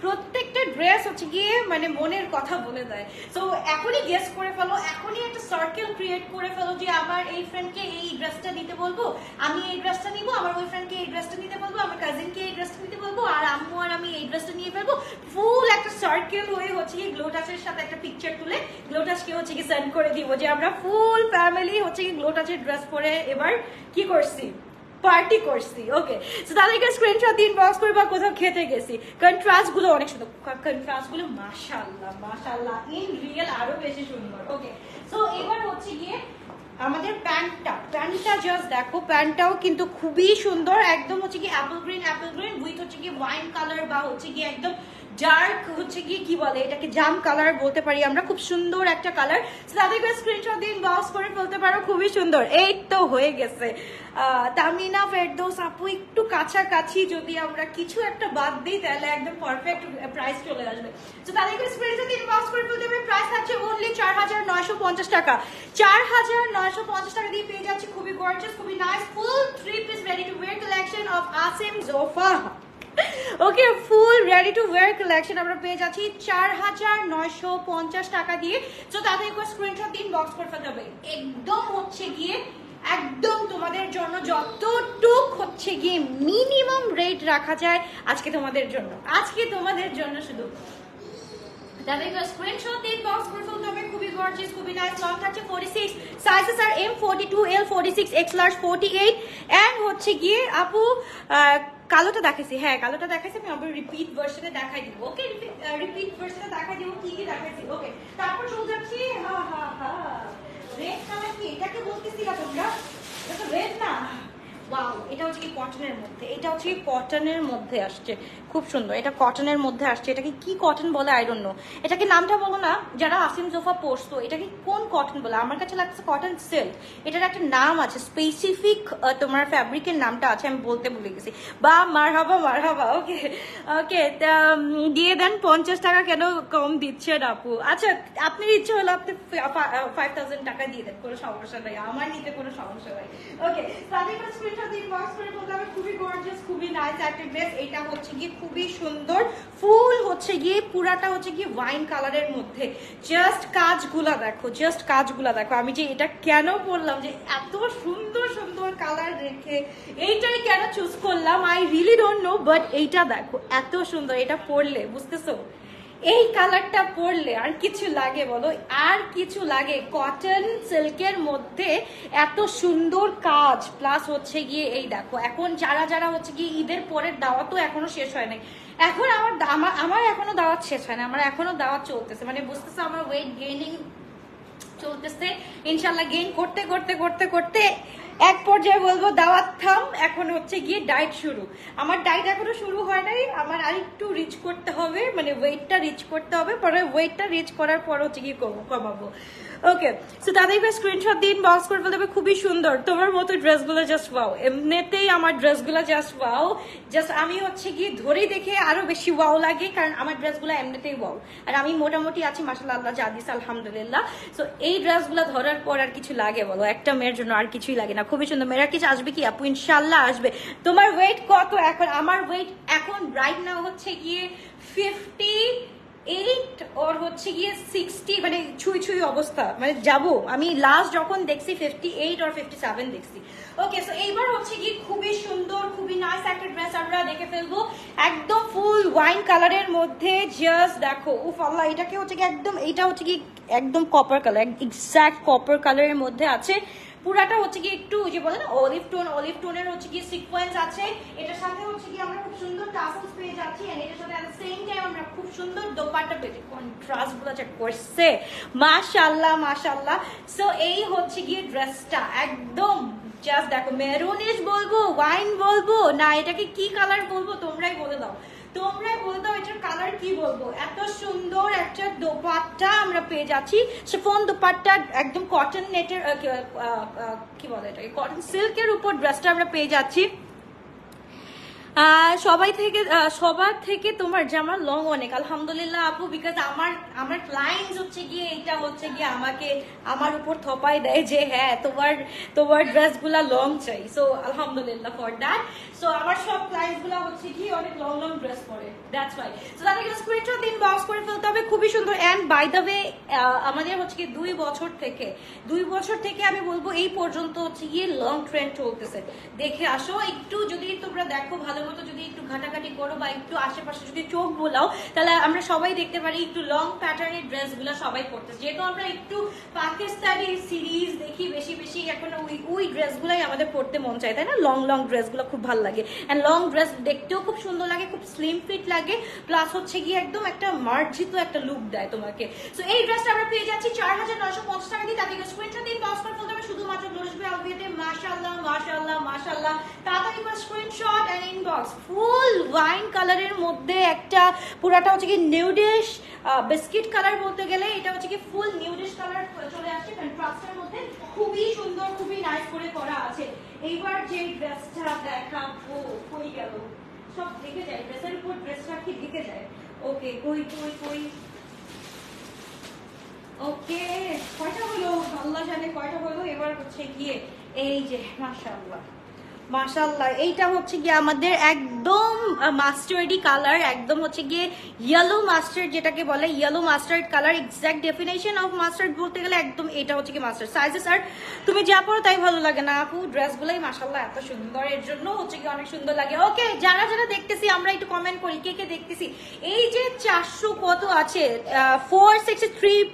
প্রত্যেকটা ড্রেস হচ্ছে গিয়ে মানে মনের কথা বলে দেয়। তো এখনই গেস করে ফেলো, এখনই একটা সার্কেল ক্রিয়েট করে ফেলো যে আমার এই ফ্রেন্ডকে এই ড্রেসটা নিতে বলবো, আমি এই ড্রেসটা নিবো, আমার ওই ফ্রেন্ডকে এই ড্রেসটা নিতে বলবো, আমার কাজিনকে এই ড্রেসটা নিতে বলবো, আর আম্মু আর আমি এই ড্রেসটা নিয়ে ফেলবো। ফুল একটা সার্কেল হয়ে হচ্ছে কি গ্লো টাচের সাথে একটা পিকচার তুলে গ্লো টাচকে হচ্ছে কি সেন্ড করে দিব যে আমরা ফুল ফ্যামিলি হচ্ছে কি গ্লো টাচের ড্রেস পরে এবার কি করছি, পার্টি করছি। ওকে, সো তাদেরকে স্ক্রিনশট দিন, বক্স করে বা কোথাও খেতে গেছি। কন্ট্রাস্ট গুলো অনেক সুন্দর, কন্ট্রাস্ট গুলো মাশাআল্লাহ মাশাআল্লাহ ইন রিয়েল আরো বেশি সুন্দর। ওকে, সো এবার হচ্ছে গিয়ে আমাদের প্যান্টটা জাস্ট দেখো, প্যান্টটাও কিন্তু খুবই সুন্দর, একদম হচ্ছে কি অ্যাপল গ্রিন উইথ হচ্ছে কি ওয়াইন কালার বা হচ্ছে কি একদম ডার্ক হচ্ছে কি বলে এটাকে জাম কালার বলতে পারি আমরা, খুব সুন্দর একটা কালার। তাদেরকে স্ক্রিনশট দিন, বক্স করে ফেলতে পারো, খুবই সুন্দর। এই তো হয়ে গেছে তামিনা ফেরদৌস আপু, একটু কাছাকাছি যদি আমরা কিছু একটা বাদ দিই তাহলে একদম পারফেক্ট প্রাইস চলে আসবে। তো তাদেরকে স্ক্রিনশট দিন, বক্স করে ফেলতে হবে। প্রাইস থাকছে অনলি 4950 টাকা, 4950 টাকা দিয়ে পেয়ে যাচ্ছে খুবই গর্জিয়াস, খুবই nice full 3 piece ready to wear collection of Asim Jofa. Okay, full ready to wear collection আমরা পেয়ে যাচ্ছি 4950 টাকা দিয়ে। তো তাদের স্ক্রিনশট দিন, বক্স করে ফেলতে হবে। একদম হচ্ছে গিয়ে একদম তোমাদের জন্য যতটুক হচ্ছে গিয়ে মিনিমাম রেট রাখা যায় আজকে তোমাদের জন্য, আজকে তোমাদের জন্য শুধু তাদেরকে স্ক্রিনশট দিন, বক্স করে ফেলতে হবে। খুবই গর্জিয়াস, খুবই নাইস। লং থাকছে 46, সাইজেস আর M42, L46, X large 48। And হচ্ছে গিয়ে আপু কালোটা দেখাইছি, হ্যাঁ কালোটা দেখাইছি, আমি আবার রিপিট ভার্সনে দেখাই দিব। ওকে, রিপিট ভার্সনে দেখাই দিব কি কি দেখাইছি। ওকে, তারপর চলে যাচ্ছি রেড কালার, কি এটাকে বলতেছিলা তোমরা? এটা রেড না, ওয়াও, এটা হচ্ছে কি কটনের মধ্যে, এটা হচ্ছে কি কটনের মধ্যে আসছে, খুব সুন্দর। এটা কটনের মধ্যে আসছে, এটাকে কি কটন বলে আই ডোন্ট নো, এটাকে নামটা বলো না যারা আসিম জোফা পরতো, এটাকে কোন কটন বলে? আমার কাছে লাগছে কটন সিল্ক, এটার একটা নাম আছে স্পেসিফিক, তোমার ফ্যাব্রিকের নামটা আছে, আমি বলতে ভুলে গেছি। বা মারহাবা। ওকে ওকে, দিয়ে দেন 50 টাকা কেন কম দিচ্ছেন আপু? আচ্ছা, আপনার ইচ্ছে হলো আপনি 5000 টাকা দিয়ে দেন, কোনো সমস্যা নাই, আমার নিতে কোনো সমস্যা নাই। ওকে, তাদের খুবই গর্জিয়াস, খুবই নাইস একটা ড্রেস। এটা হচ্ছে গিয়ে খুবই সুন্দর, ফুল হচ্ছে গিয়ে পুরাটা হচ্ছে গিয়ে ওয়াইন কালারের মধ্যে। জাস্ট কাজগুলা দেখো, আমি যে এটা কেন বললাম যে এত সুন্দর সুন্দর কালার রেখে এইটাই কেন চুজ করলাম, I really don't know, but এইটা দেখো এত সুন্দর, এটা পরলে বুঝতেছো এই কালারটা পরলে আর কিছু লাগে বলো? আর কিছু লাগে? কটন সিল্কের মধ্যে এত সুন্দর কাজ, প্লাস হচ্ছে গিয়ে এই দেখো, এখন যারা যারা হচ্ছে গিয়ে ঈদের পরের দাওয়াতও এখনো শেষ হয় নাই, এখন আমার এখনো দাওয়াত শেষ হয় না, আমার এখনো দাওয়াত চলতেছে, মানে বুঝতেছে আমার ওয়েট গেইনিং চলতেছে। ইনশাল্লাহ গেইন করতে করতে করতে করতে এক পর্যায়ে বলবো দাওয়াত থাম, এখন হচ্ছে গিয়ে ডায়েট শুরু। আমার ডায়েট এখনো শুরু হয় নাই, আমার আরেকটু রিচ করতে হবে, মানে ওয়েটটা রিচ করতে হবে, পরে ওয়েটটা রিচ করার পর হচ্ছে গিয়ে কমাবো। ওকে, সো তাদেরকে স্ক্রিনশট দিন, বক্স করে ফেলতে হবে। খুবই সুন্দর তোমার মতো ড্রেসগুলো, জাস্ট ওয়াও। এমনিতেই আমার ড্রেসগুলো জাস্ট ওয়াও, জাস্ট আমি হচ্ছে গিয়ে ধরেই দেখে আরো বেশি ওয়াও লাগে, কারণ আমার ড্রেসগুলো এমনিতেই ওয়াও। আর আমি মোটামুটি আছি মাশাআল্লাহ, আল্লাহ যা দিছে আলহামদুলিল্লাহ। সো এই ড্রেসগুলো ধরার পর আর কিছু লাগে বলো? একটা মেয়ের জন্য আর কিছুই লাগে না। খুবই সুন্দর। মেয়েরা কিছু আসবে কি আপু? ইনশাল্লাহ আসবে। তোমার ওয়েট কত এখন? আমার ওয়েট এখন রাইট নাও হচ্ছে গিয়ে 58 ওর হচ্ছে গিয়ে 60, মানে ছুঁই ছুঁই অবস্থা, মানে যাবো। আমি লাস্ট যখন দেখছি 58 or 57 দেখছি। ওকে, সো এইবার হচ্ছে গিয়ে খুবই সুন্দর, খুবই নাইস একটা ড্রেস আমরা দেখে ফেলবো, একদম ফুল ওয়াইন কালারের মধ্যে। জাস্ট দেখো, উফ আল্লাহ, এটাকে হচ্ছে কি একদম, এইটা হচ্ছে কি একদম কপার কালার, এক্সাক্ট কপার কালারের মধ্যে আছে। পুরাটা হচ্ছে কি একটু যে বলে না অলিভ টোনের হচ্ছে কি সিকোয়েন্স আছে। এটার সাথে হচ্ছে কি আমরা খুব সুন্দর টাসেলস পেয়ে যাচ্ছি, এন্ড এটার সাথে এট দ্য সেম টাইম আমরা খুব সুন্দর দোপাট্টা পেয়েছি। কন্ট্রাস্ট গুলো চেক করছে, মাশাআল্লাহ মাশাআল্লাহ। সো এই হচ্ছে গিয়ে ড্রেসটা একদম জাস্ট দেখো, মেরুনিশ বলবো, ওয়াইন বলবো না, এটাকে কি কালার বলবো তোমরাই বলে দাও, তোমরা বলতো এটার কালার কি বলবো। এত সুন্দর একটা দোপাট্টা আমরা পেয়ে যাচ্ছি, শিফন দোপাট্টা, একদম কটন নেটের কি বলে এটাকে, কটন সিল্কের উপর ড্রেসটা আমরা পেয়ে যাচ্ছি। সবার থেকে তোমার জামা লং অনেক, আলহামদুলিল্লাহ আপু, বিকজ আমার ক্লায়েন্টস হচ্ছে গিয়ে এটা হচ্ছে গিয়ে আমাকে আমার উপর থপাই দেয় যে হ্যাঁ তোমার ড্রেসগুলা লং চাই। সো আলহামদুলিল্লাহ ফর দ্যাট। সো আমার সব ক্লায়েন্টস গুলা হচ্ছে গিয়ে অনেক লং লং ড্রেস পরে, দ্যাটস ওয়াই। সো তাদেরকে স্ক্রিনশট দিন, বক্স করে ফেলতে হবে। খুবই সুন্দর। এন্ড বাই দ্য ওয়ে, আমাদের হচ্ছে কি 2 বছর থেকে আমি বলবো এই পর্যন্ত হচ্ছে গিয়ে লং ট্রেন্ড চলতেছে। দেখে আসো একটু, যদি তোমরা দেখো ভালো মতো, যদি একটু ঘাটাঘাটি করো বা একটু আশেপাশে যদি চোখ বোলাও, তাহলে আমরা সবাই দেখতে পারি একটু লং প্যাটার্নের ড্রেস গুলো সবাই পরতেছে। যেহেতু আমরা একটু পাকিস্তানি সিরিজ দেখি বেশি বেশি, এখন ওই ড্রেস গুলাই আমাদের পরতে মন চায়, তাই না? লং ড্রেস গুলো খুব ভালো লাগে, এন্ড লং ড্রেস দেখতেও খুব সুন্দর লাগে, খুব স্লিম ফিট লাগে, প্লাস হচ্ছে গিয়ে একদম একটা মার্জিত একটা লুক দেয় তোমাকে। সো এই ড্রেসটা আমরা পেয়ে যাচ্ছি 4950 টাকা দিয়ে। তাদেরকে স্ক্রিনশট দিন, বক্স করে ফেলতে হবে শুধুমাত্র গ্লোরিশ আলবিয়াতে। মাশাআল্লাহ মাশাআল্লাহ মাশাআল্লাহ। তাড়াতাড়ি করে screenshot and inbox. Full wine কালারের মধ্যে একটা, পুরাটা হচ্ছে কি নিউডিশ বিস্কিট কালার বলতে গেলে, এটা হচ্ছে কি ফুল নিউডিশ কালার চলে আসছে কন্ট্রাস্টের মধ্যে। খুবই সুন্দর, খুবই নাইস করে করা আছে। এইবার যে ড্রেসটা দেখাবো, কই গেল সব দেখে যায়, ড্রেসের উপর ড্রেসটা কি দেখে যায়। ওকে, কই কই কই, ওকে কয়টা হলো আল্লাহ জানে কয়টা হলো। এবার হচ্ছে গিয়ে এই যে মাশাআল্লাহ মাশাআল্লাহ, এইটা হচ্ছে গিয়ে আমাদের একদম মাস্টার্ডি কালার, একদম হচ্ছে গিয়ে ইয়েলো মাস্টার্ড, যেটাকে বলে yellow mustard colour. Exact definition of mustard বলতে গেলে একদম এটা হচ্ছে কি মাস্টার্ড। সাইজেস আর তুমি যা পরো তাই ভালো লাগে না আপু, ড্রেসগুলোই মাশাআল্লাহ এত সুন্দর, এর জন্য হচ্ছে কি অনেক সুন্দর লাগে। ওকে, যারা যারা দেখতেছি আমরা একটু কমেন্ট করি, কে কে দেখতেছি। এই যে 400 কত আছে, 463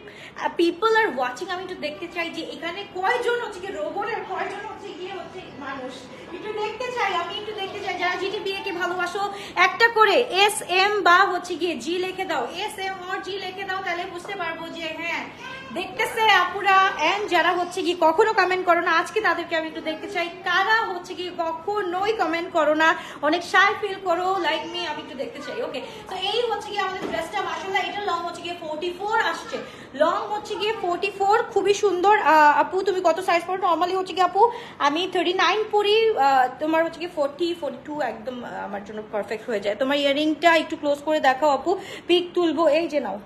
পিপল আর ওয়াচিং। আমি একটু দেখতে চাই যে এখানে কয়জন হচ্ছে কি রোবটের, কয়জন হচ্ছে গিয়ে হচ্ছে মানুষ, একটু দেখতে চাই, আমি একটু দেখতে চাই। যারা জিটিবিএ কে ভালোবাসো একটা করে SM বা হচ্ছে গিয়ে জি লিখে দাও, SM আর জি লিখে দাও, তাহলে বুঝতে পারবো যে হ্যাঁ দেখতেছে আপুরা। এন্ড যারা হচ্ছে কি কখনো কমেন্ট করো না, আজকে তাদেরকে আমি একটু দেখতে চাই, কারা হচ্ছে কি কখনোই কমেন্ট করো না, অনেক শাই ফিল করো লাইক মি, আমি একটু দেখতে চাই। ওকে, তো এই হচ্ছে কি আমাদের ড্রেসটা মাশাআল্লাহ, এটা লং হচ্ছে গিয়ে 44 আসছে, লং হচ্ছে গিয়ে 44, খুবই সুন্দর। আপু তুমি কত সাইজ পরো? নরমালি হচ্ছে কি আপু আমি 39 পরি, তোমার হচ্ছে কি 40 42 একদম আমার জন্য পারফেক্ট হয়ে যায়। তোমার ইয়ারিংটা একটু ক্লোজ করে দেখাও আপু, পিক তুলবো। এই যে নাও,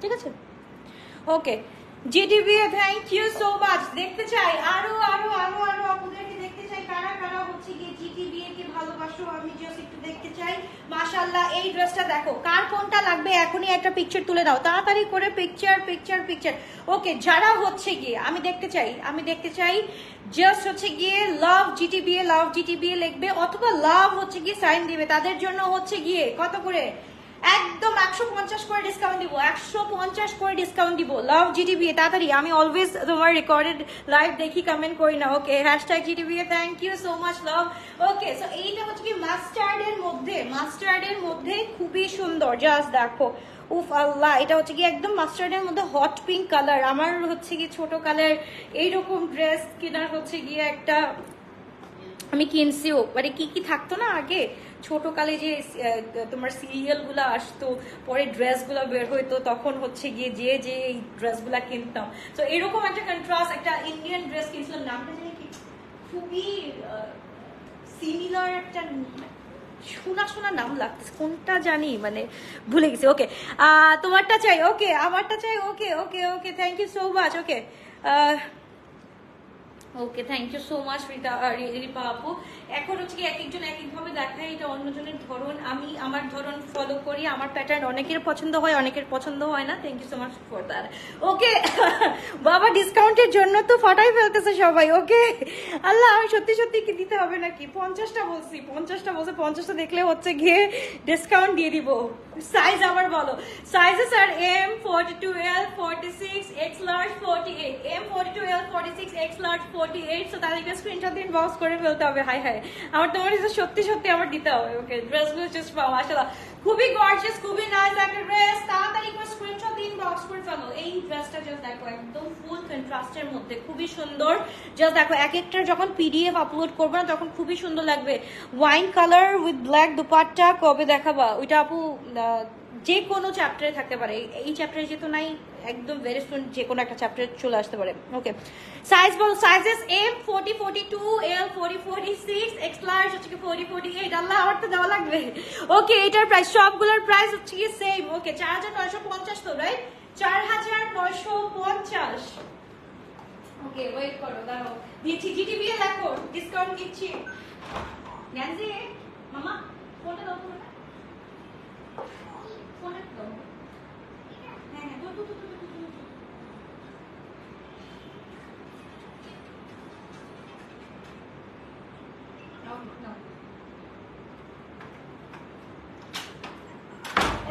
ঠিক আছে। ওকে জিটিবিএ, থ্যাংক ইউ সো মাচ। দেখতে চাই আরো আরো আরো আরো আপুদেরকে দেখতে চাই, কারা কারা হচ্ছে গিয়ে জিটিবিএ কে ভালোবাসো, আমি জাস্ট একটু দেখতে চাই। মাশাআল্লাহ, এই ড্রেসটা দেখো, কার কোনটা লাগবে এখনই একটা পিকচার তুলে দাও, তাড়াতাড়ি করে পিকচার পিকচার পিকচার। ওকে, যারা হচ্ছে গিয়ে আমি দেখতে চাই জাস্ট হচ্ছে গিয়ে লাভ জিটিবিএ লিখবে, অথবা লাভ হচ্ছে গিয়ে সাইন দিবে, তাদের জন্য হচ্ছে গিয়ে কত করে একদম 150 করে ডিসকাউন্ট দিব, 150 করে ডিসকাউন্ট দিব। লাভ জিটিবিএ তাড়াতাড়ি, আমি অলওয়েজ তোমার রেকর্ডেড লাইভ দেখি, কমেন্ট করি না। Okay hashtag GTBA, thank you so much love. Okay so এইটা হচ্ছে কি মাস্টার্ডের মধ্যে খুবই সুন্দর, জাস্ট দেখো উফ আল্লাহ, এটা হচ্ছে কি একদম মাস্টার্ডের মধ্যে হট পিঙ্ক কালার। আমার হচ্ছে কি ছোট কালার এইরকম ড্রেস কেনার হচ্ছে গিয়ে একটা আমি কিনছিও, মানে কি কি থাকতো না আগে ছোটকালে যে তোমার সিরিয়াল গুলা আসতো, পরে ড্রেস গুলা বের হইতো, তখন হচ্ছে গিয়ে যে এই ড্রেস গুলা কিনতাম। তো এরকম একটা কন্ট্রাস্ট একটা ইন্ডিয়ান ড্রেস কিনছিলাম, নামটা জানি কি, খুবই সিমিলার একটা শোনা নাম লাগতেছে, কোনটা জানি মানে ভুলে গেছি। ওকে তোমারটা চাই, ওকে আমারটা চাই, okay okay okay thank you so much. Okay okay thank you so much Ripa আপু। এখন হচ্ছে কি এক একজন এক একভাবে দেখায়, এটা অন্যজনের ধরন, আমি আমার ধরন ফলো করি, আমার প্যাটার্ন অনেকের পছন্দ হয় অনেকের পছন্দ হয় না। Thank you so much for that. Okay বাবা ডিসকাউন্টের জন্য তো ফাটাই ফেলতেছে সবাই। ওকে আল্লাহ, আমি সত্যি সত্যি কি দিতে হবে নাকি? 50টা বলছি, 50টা দেখলে হচ্ছে গিয়ে ডিসকাউন্ট দিয়ে দিব। সাইজ আবার বলো, সাইজেস আর M 42L 46 X large 48, M 42L 46 X large 48। So তাদেরকে স্ক্রিনশট দিন বক্স করে ফেলতে হবে। হাই হাই, আমার তোমার সত্যি সত্যি আমার দিতে হবে। ওকে ড্রেসগুলো জাস্ট পাও মাশাআল্লাহ, খুবই গর্জিয়াস, খুবই নাইস একটা ড্রেস। তাড়াতাড়ি করে স্ক্রিনশট দিন বক্স করে ফেলো। এই ড্রেসটা জাস্ট দেখো একদম ফুল কন্ট্রাস্টের মধ্যে খুবই সুন্দর। জাস্ট দেখো এক একটা যখন পিডিএফ আপলোড করবে না তখন খুবই সুন্দর লাগবে। Wine colour with black dupatta, কবে দেখাবা ওইটা আপু? যে কোনো চ্যাপ্টারে থাকতে পারে, এই চ্যাপ্টারে যেহেতু নাই, একদম ভেরি সুন যে কোনো একটা চ্যাপ্টারে চলে আসতে পারে। ওকে সাইজ বল, sizes M 40 42, L 40 46, X large হচ্ছে কি 40 48। আল্লাহ আমার তো দেওয়া লাগবে। ওকে এটার প্রাইস, সবগুলোর প্রাইস হচ্ছে কি সেম। ওকে 4950 তো রাইট, 4950। ওকে ওয়েট করো, দাঁড়াও দিচ্ছি, জিটিবিএ দেখো ডিসকাউন্ট দিচ্ছি। ন্যান্সি মামা ফোনটা দাও, ফোনটা দাও। হ্যাঁ হ্যাঁ তো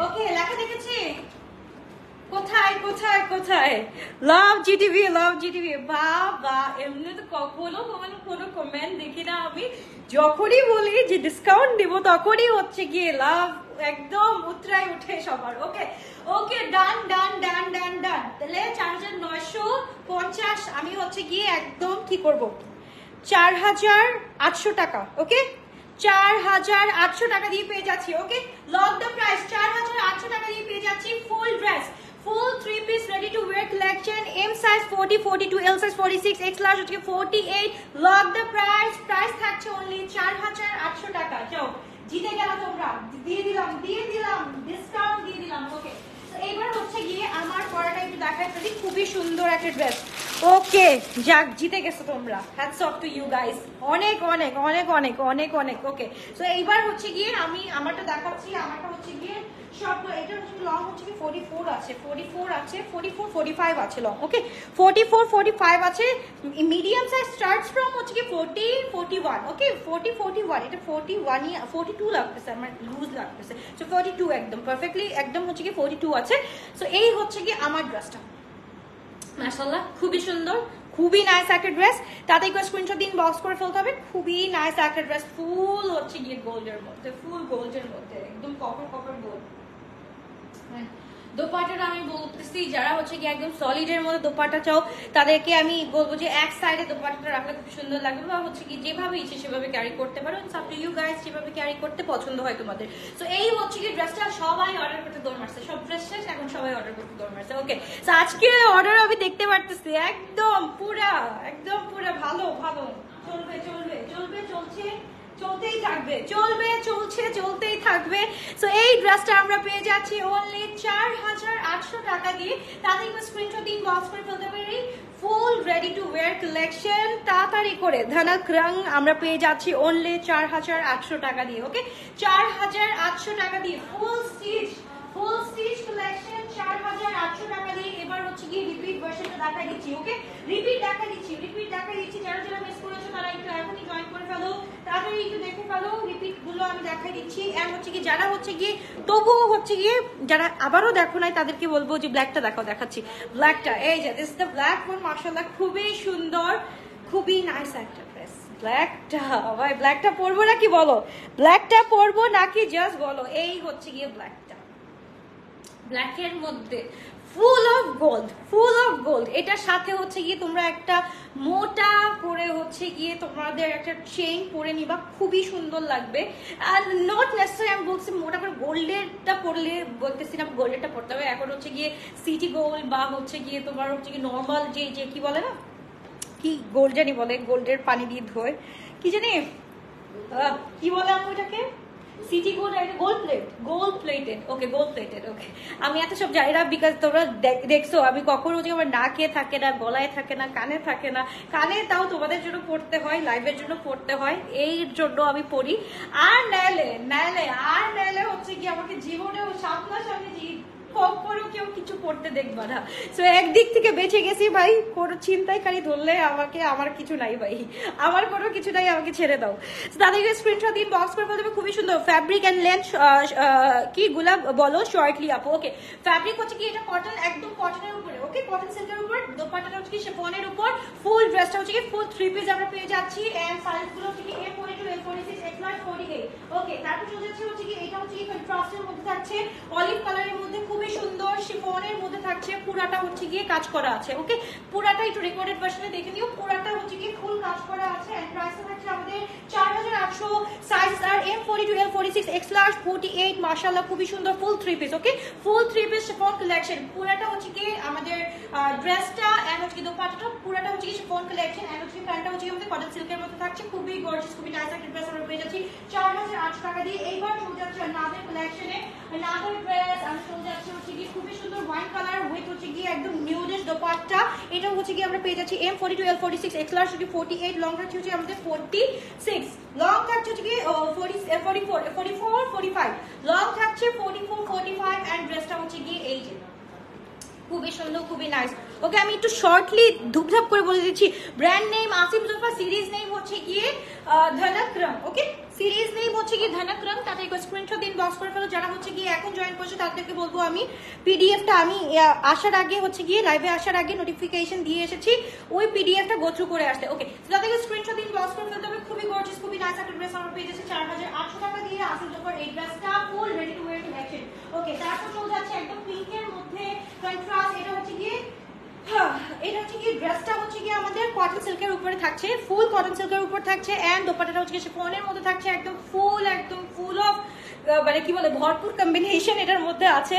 ওকে লেখা দেখেছি, কোথায় কোথায় কোথায়? লাভ জিটিভি, লাভ জিটিভি। বাবা এমনি তো কখনো কোনো কমেন্ট দেখি না আমি, যখনই বলি যে ডিসকাউন্ট দিব তখনই হচ্ছে গিয়ে লাভ একদম উতরাই উঠে সবার। ওকে ওকে ডান ডান ডান ডান ডান। তাহলে 4950 আমি হচ্ছে গিয়ে একদম কি করব, 4800 টাকা। ওকে 4800 টাকা দিয়ে পেয়ে যাচ্ছি। ওকে লক দ্য প্রাইস, 4800 টাকা দিয়ে পেয়ে যাচ্ছি full dress, full 3 piece ready to wear collection. M size 40 42, L size 46, X large হচ্ছে 48। লক দ্য প্রাইস, প্রাইস থাকছে অনলি 4800 টাকা। যাও জিতে গেল তোমরা, দিয়ে দিলাম ডিসকাউন্ট দিয়ে দিলাম। ওকে এবার হচ্ছে গিয়ে আমার পরাটা একটু দেখাই ফেলি, খুবই সুন্দর একটা ড্রেস। ওকে যাক জিতে গেছো তোমরা, hats off to you guys, অনেক অনেক অনেক অনেক অনেক অনেক। ওকে সো এইবার হচ্ছে গিয়ে আমি আমারটা দেখাচ্ছি, আমারটা হচ্ছে গিয়ে সব, এটা হচ্ছে লং হচ্ছে কি 44 আছে, 44 আছে, 44 45 আছে লং। ওকে 44 45 আছে। মিডিয়াম সাইজ স্টার্টস ফ্রম হচ্ছে কি 40 41। ওকে 40 41, এটা 41 42 লাগতেছে আমার, লুজ লাগতেছে। সো 42 একদম পারফেক্টলি একদম হচ্ছে কি 42 আছে। সো এই হচ্ছে কি আমার ড্রেসটা, মাশাআল্লাহ খুবই সুন্দর, খুবই নাইস একটা ড্রেস। তাতে একটু স্ক্রিনশট দিন বক্স করে ফেলতে হবে। খুবই নাইস একটা ড্রেস, ফুল হচ্ছে গিয়ে গোল্ডের মধ্যে, ফুল গোল্ডের মধ্যে একদম কপার কপার গোল্ড। দোপাট্টাটা আমি বলতেছি যারা হচ্ছে কি একদম সলিডের মধ্যে দোপাট্টা চাও তাদেরকে আমি বলবো যে এক সাইডে দোপাট্টাটা রাখলে খুব সুন্দর লাগবে, বা হচ্ছে কি যেভাবে ইচ্ছে সেভাবে ক্যারি করতে পারো। It's up to you guys, যেভাবে ক্যারি করতে পছন্দ হয় তোমাদের। সো এই হচ্ছে কি ড্রেসটা সবাই অর্ডার করতে দৌড় মারছে, সব ড্রেস শেষ এখন সবাই অর্ডার করতে দৌড় মারছে। ওকে সো আজকে অর্ডার আমি দেখতে পারতেছি একদম পুরা ভালো ভালো চলবে চলবে চলবে, চলছে চলতেই থাকবে, চলবে চলছে চলতেই থাকবে। সো এই ড্রেসটা আমরা পেয়ে যাচ্ছি অনলি 4800 টাকা দিয়ে। তাদের স্ক্রিনশট দিন বক্স করে ফেলতে পারি। ফুল রেডি টু ওয়্যার কালেকশন তাড়াতাড়ি করে ধানাক রং আমরা পেয়ে যাচ্ছি অনলি 4800 টাকা দিয়ে। ওকে 4800 টাকা দিয়ে ফুল স্টিচ কালেকশন 4800 টাকা দিয়ে। এবার হচ্ছে কি রিপিট ভার্সনটা দেখাই দিচ্ছি। ওকে রিপিট দেখাই দিচ্ছি। যারা যারা মিস করেছো তারা একটু এখনই জয়েন করে ফেলো। তারপর তাড়াতাড়ি একটু দেখে ফেলো, রিপিট গুলো আমি দেখাই দিচ্ছি। এন্ড হচ্ছে কি যারা হচ্ছে গিয়ে তবুও হচ্ছে গিয়ে যারা আবারও দেখো নাই তাদেরকে বলবো যে ব্ল্যাকটা দেখাও, দেখাচ্ছি ব্ল্যাকটা। এই যে দিস দ্য ব্ল্যাক ওয়ান, মাশাআল্লাহ খুবই সুন্দর, খুবই নাইস একটা ড্রেস। ব্ল্যাকটা ভাই, ব্ল্যাকটা পরবো নাকি বলো, ব্ল্যাকটা পরবো নাকি জাস্ট বলো। এই হচ্ছে গিয়ে ব্ল্যাকটা, ব্ল্যাকের মধ্যে full of gold, full of gold. এটার সাথে হচ্ছে গিয়ে তোমরা একটা মোটা করে হচ্ছে গিয়ে তোমাদের একটা চেইন পরে নিবা, খুবই সুন্দর লাগবে। আর নট নেসেসারি আমি বলছি মোটা করে গোল্ডেরটা পরলে, বলতেছি না গোল্ডেরটা পরতে হবে, এখন হচ্ছে গিয়ে সিটি গোল্ড বা হচ্ছে গিয়ে তোমার হচ্ছে গিয়ে নর্মাল যে যে কি বলে না, কি গোল্ড জানি বলে, গোল্ডের পানি দিয়ে ধোয় কি জানি কি বলে আমি ওটাকে, city gold, gold plate, gold plated, okay gold plated, okay. আমি এত সব জানি না, বিকজ তোমরা দেখছো আমি কখনো যে আমার নাকে থাকে না, গলায় থাকে না, কানে থাকে না। কানে তাও তোমাদের জন্য পড়তে হয়, লাইভের জন্য পড়তে হয়, এই জন্য আমি পড়ি। আর নাইলে হচ্ছে কি আমাকে জীবনেও সামনাসামনি কখনো কেউ কিছু করতে দেখবা না। সো একদিক থেকে বেঁচে গেছি ভাই, কোনো ছিনতাইকারী ধরলে আমাকে, আমার কিছু নাই ভাই, আমার কোনো কিছু নাই, আমাকে ছেড়ে দাও। তাদেরকে স্ক্রিনশট দিন, বক্স করে বলতে খুবই সুন্দর ফ্যাব্রিক এন্ড লেন্থ কি গুলা বলো শর্টলি আপু। ওকে, ফ্যাব্রিক হচ্ছে কি এটা কটন, একদম কটনের উপরে, ওকে কটন সিল্কের উপর, দোপাট্টাটা হচ্ছে কি শিফনের উপর, ফুল ড্রেসটা হচ্ছে কি ফুল 3 পিস আমরা পেয়ে যাচ্ছি। এন্ড সাইজ গুলো হচ্ছে কি M42, M46, XL 48। ওকে, তারপর চলে যাচ্ছে হচ্ছে কি এটা হচ্ছে কি কন্ট্রাস্টের মধ্যে থাকছে, অলিভ কালারের মধ্যে, খুবই সুন্দর শিফনের মধ্যে থাকছে, পুরাটা হচ্ছে গিয়ে কাজ করা আছে। ওকে, পুরাটা একটু রেকর্ডেড ভার্সনে দেখে নিও, পুরাটা হচ্ছে গিয়ে ফুল কাজ করা আছে। এন্ড প্রাইসটা থাকছে আমাদের 4800, সাইজ আর M42, L46, XL 48। মাশাআল্লাহ খুবই সুন্দর ফুল 3 পিস। ওকে, ফুল 3 পিস শিফন কালেকশন, পুরাটা হচ্ছে কি আমাদের ড্রেসটা এন্ড হচ্ছে কি দোপাট্টাটা পুরাটা হচ্ছে কি শিফন কালেকশন। এন্ড হচ্ছে প্যান্টটা হচ্ছে আমাদের কটন সিল্কের মধ্যে থাকছে, খুবই গর্জিয়াস, খুবই নাইস একটা ড্রেস আমরা পেয়ে যাচ্ছি 4800 টাকা দিয়ে। এইবার চলে যাচ্ছে নাদের কালেকশনে, নাদের ড্রেস আমি চলে যাচ্ছে হচ্ছে কি খুবই সুন্দর ওয়াইন কালার উইথ হচ্ছে কি একদম নিউডিশ দোপাট্টা। এটা হচ্ছে কি আমরা পেয়ে যাচ্ছি M42, L46, XL 48, লং থাকছে হচ্ছে আমাদের 46, লং থাকছে হচ্ছে কি 44, 44, 45, লং থাকছে 44, 45। এন্ড ড্রেসটা হচ্ছে কি এই যে খুবই সুন্দর, খুবই নাইস। ওকে, আমি একটু শর্টলি ধুপধাপ করে বলে দিচ্ছি, brand name Asif Jofa, series name হচ্ছে গিয়ে ধনক্রম। ওকে, সিরিজ নেম হচ্ছে গিয়ে ধনক্রম। তাতে একটু স্ক্রিনশট দিন, বক্স করে ফেলো। যারা হচ্ছে গিয়ে এখন জয়েন করছে তাদেরকে বলবো আমি পিডিএফটা আমি আসার আগে হচ্ছে গিয়ে লাইভে আসার আগে নোটিফিকেশন দিয়ে এসেছি, ওই পিডিএফটা গো থ্রু করে আসতে। ওকে, তাদেরকে স্ক্রিনশট দিন, বক্স করে ফেলতে হবে। খুবই গর্জিয়াস, খুবই নাইস একটা ড্রেস আমরা পেয়ে যাচ্ছি 4800 টাকা দিয়ে আসিফ জোফার এই ড্রেসটা full ready to wear collection. Okay, তারপর চলে যাচ্ছে একদম পিঙ্কের মধ্যে কন্ট্রাস্ট, এটা হচ্ছে গিয়ে এটা হচ্ছে কি ড্রেসটা হচ্ছে কি আমাদের কটন সিল্কের উপরে থাকছে, ফুল কটন সিল্কের উপর থাকছে। এন্ড দোপাট্টাটা হচ্ছে শিফনের মধ্যে থাকছে, একদম ফুল অফ মানে কি বলে ভরপুর কম্বিনেশন এটার মধ্যে আছে,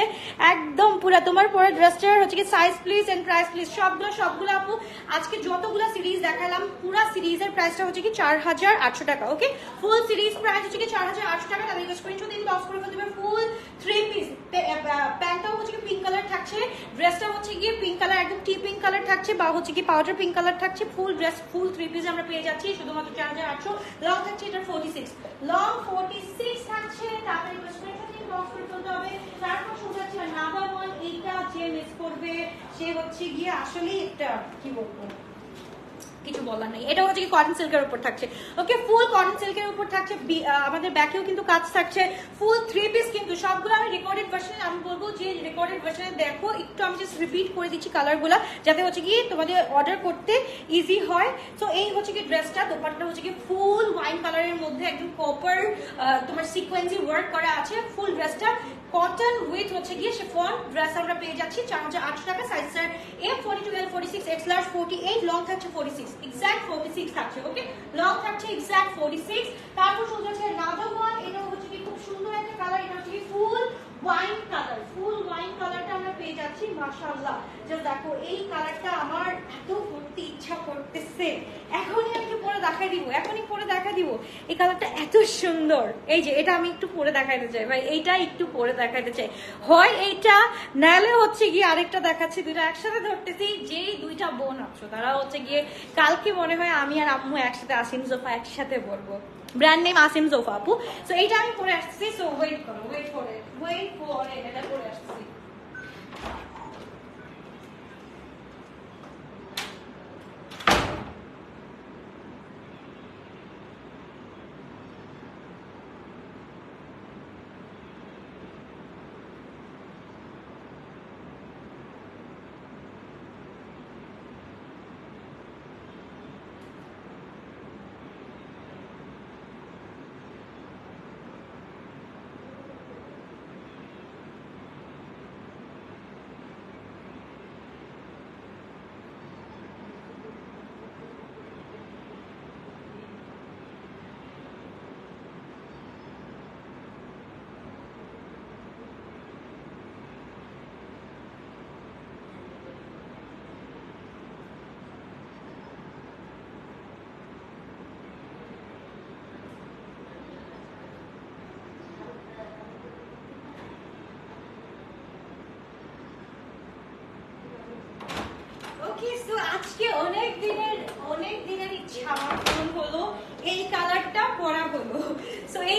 একদম পুরো। তোমার পরে ড্রেসটার হচ্ছে কি size please and price please, সবগুলো আপু আজকে যতগুলো সিরিজ দেখালাম পুরো সিরিজের প্রাইসটা হচ্ছে কি 4800 টাকা। ওকে, ফুল সিরিজ প্রাইস হচ্ছে কি 4800 টাকা। তাদের স্ক্রিনশট দিন, বক্স করে ফেলতে হবে। ফুল 3 পিস, প্যান্টটাও হচ্ছে কি পিঙ্ক কালার থাকছে, ড্রেসটা হচ্ছে গিয়ে পিঙ্ক কালার, একদম টি পিঙ্ক কালার থাকছে বা হচ্ছে কি পাউডার পিঙ্ক কালার থাকছে। ফুল ড্রেস ফুল 3 পিস আমরা পেয়ে যাচ্ছি শুধুমাত্র 4800। লং থাকছে এটা 46, লং 46 থাকছে। তারপরে স্ক্রিনশট দিন, বক্স করে ফেলতে হবে। তারপর শুরু হচ্ছে নাম্বার 1, এইটা যে মিস করবে সে হচ্ছে গিয়ে আসলে একটা কি বলবো, কিছু বলার নাই। এটা হচ্ছে কি কটন সিল্কের উপর থাকছে। ওকে, ফুল কটন সিল্কের উপর থাকছে, আমাদের ব্যাকেও কিন্তু কাজ থাকছে, ফুল 3 পিস। কিন্তু সবগুলো আমি রেকর্ডেড ভার্সনে আমি বলবো যে রেকর্ডেড ভার্সনে দেখো, একটু আমি জাস্ট রিপিট করে দিচ্ছি কালারগুলো যাতে হচ্ছে কি তোমাদের অর্ডার করতে ইজি হয়। তো এই হচ্ছে কি ড্রেসটা, দোপাট্টা হচ্ছে কি ফুল ওয়াইন কালারের মধ্যে একদম কপার তোমার সিকোয়েন্সি ওয়ার্ক করা আছে। ফুল ড্রেসটা কটন উইথ হচ্ছে গিয়ে শিফন ড্রেস আমরা পেয়ে যাচ্ছি 4800 টাকা। Size sir M42, L46, XL 48, long থাকছে 46, এক্সাক্ট 46 থাকছে। ওকে, লং থাকছে এক্সাক্ট 46। তারপর চলে যাচ্ছে নাদার ওয়ান, এটা হচ্ছে কি খুব সুন্দর একটা কালার, এটা হচ্ছে কি full wine colour, full wine কালারটা আমরা পেয়ে যাচ্ছি। মাশাআল্লাহ, জাস্ট দেখো এই কালারটা আমার এত পড়তে ইচ্ছা করতেছে, এখনই আমি পরে দেখা দিব, এই কালারটা এত সুন্দর। এই যে এটা আমি একটু পরে দেখাইতে চাই ভাই, এইটা একটু পরে দেখাইতে চাই, হয় এইটা নালে হচ্ছে গিয়ে আরেকটা দেখাচ্ছি, দুইটা একসাথে ধরতেছি। যেই দুইটা বোন আছো তারা হচ্ছে গিয়ে কালকে মনে হয় আমি আর আম্মু একসাথে আসিম জোফা একসাথে পরবো, ব্র্যান্ড নেম আসিম জোফা আপু। সো এইটা আমি পরে আসছি, সো ওয়েট করো, ওয়েট করে এটা পরে আসছি।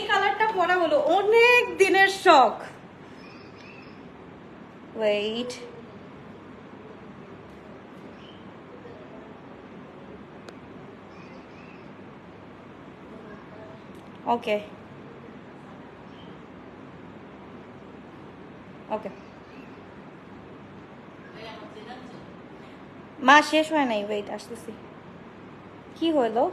এই কালারটা পরা হলো অনেক দিনের শখ। ওয়েট, ওকে ওকে, মা শেষ হয় নাই, ওয়েট আসতেছি। কি হলো?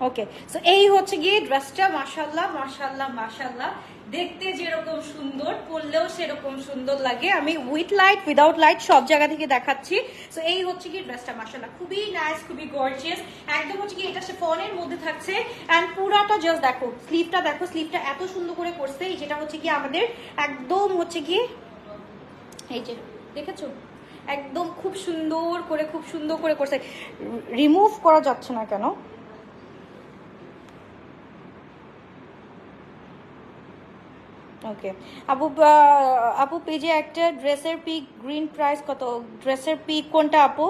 ওকে, সো এই হচ্ছে গিয়ে ড্রেসটা। মাশাআল্লাহ মাশাআল্লাহ মাশাআল্লাহ, দেখতে যেরকম সুন্দর পরলেও সেরকম সুন্দর লাগে। আমি উইথ লাইট উইদাউট লাইট সব জায়গা থেকে দেখাচ্ছি। সো এই হচ্ছে কি ড্রেসটা, মাশাআল্লাহ খুবই নাইস, খুবই গর্জিয়াস। একদম হচ্ছে কি এটা শিফনের মধ্যে থাকছে এন্ড পুরাটা জাস্ট দেখো, স্লিভটা দেখো, স্লিভটা এত সুন্দর করে করছে। এই যেটা হচ্ছে কি আমাদের একদম হচ্ছে কি, এই যে দেখেছো, একদম খুব সুন্দর করে, খুব সুন্দর করে করছে। রিমুভ করা যাচ্ছে না কেন? ওকে আপু, আপু পেজে একটা ড্রেসের পিক, গ্রিন প্রাইস কত? ড্রেসের পিক কোনটা আপু,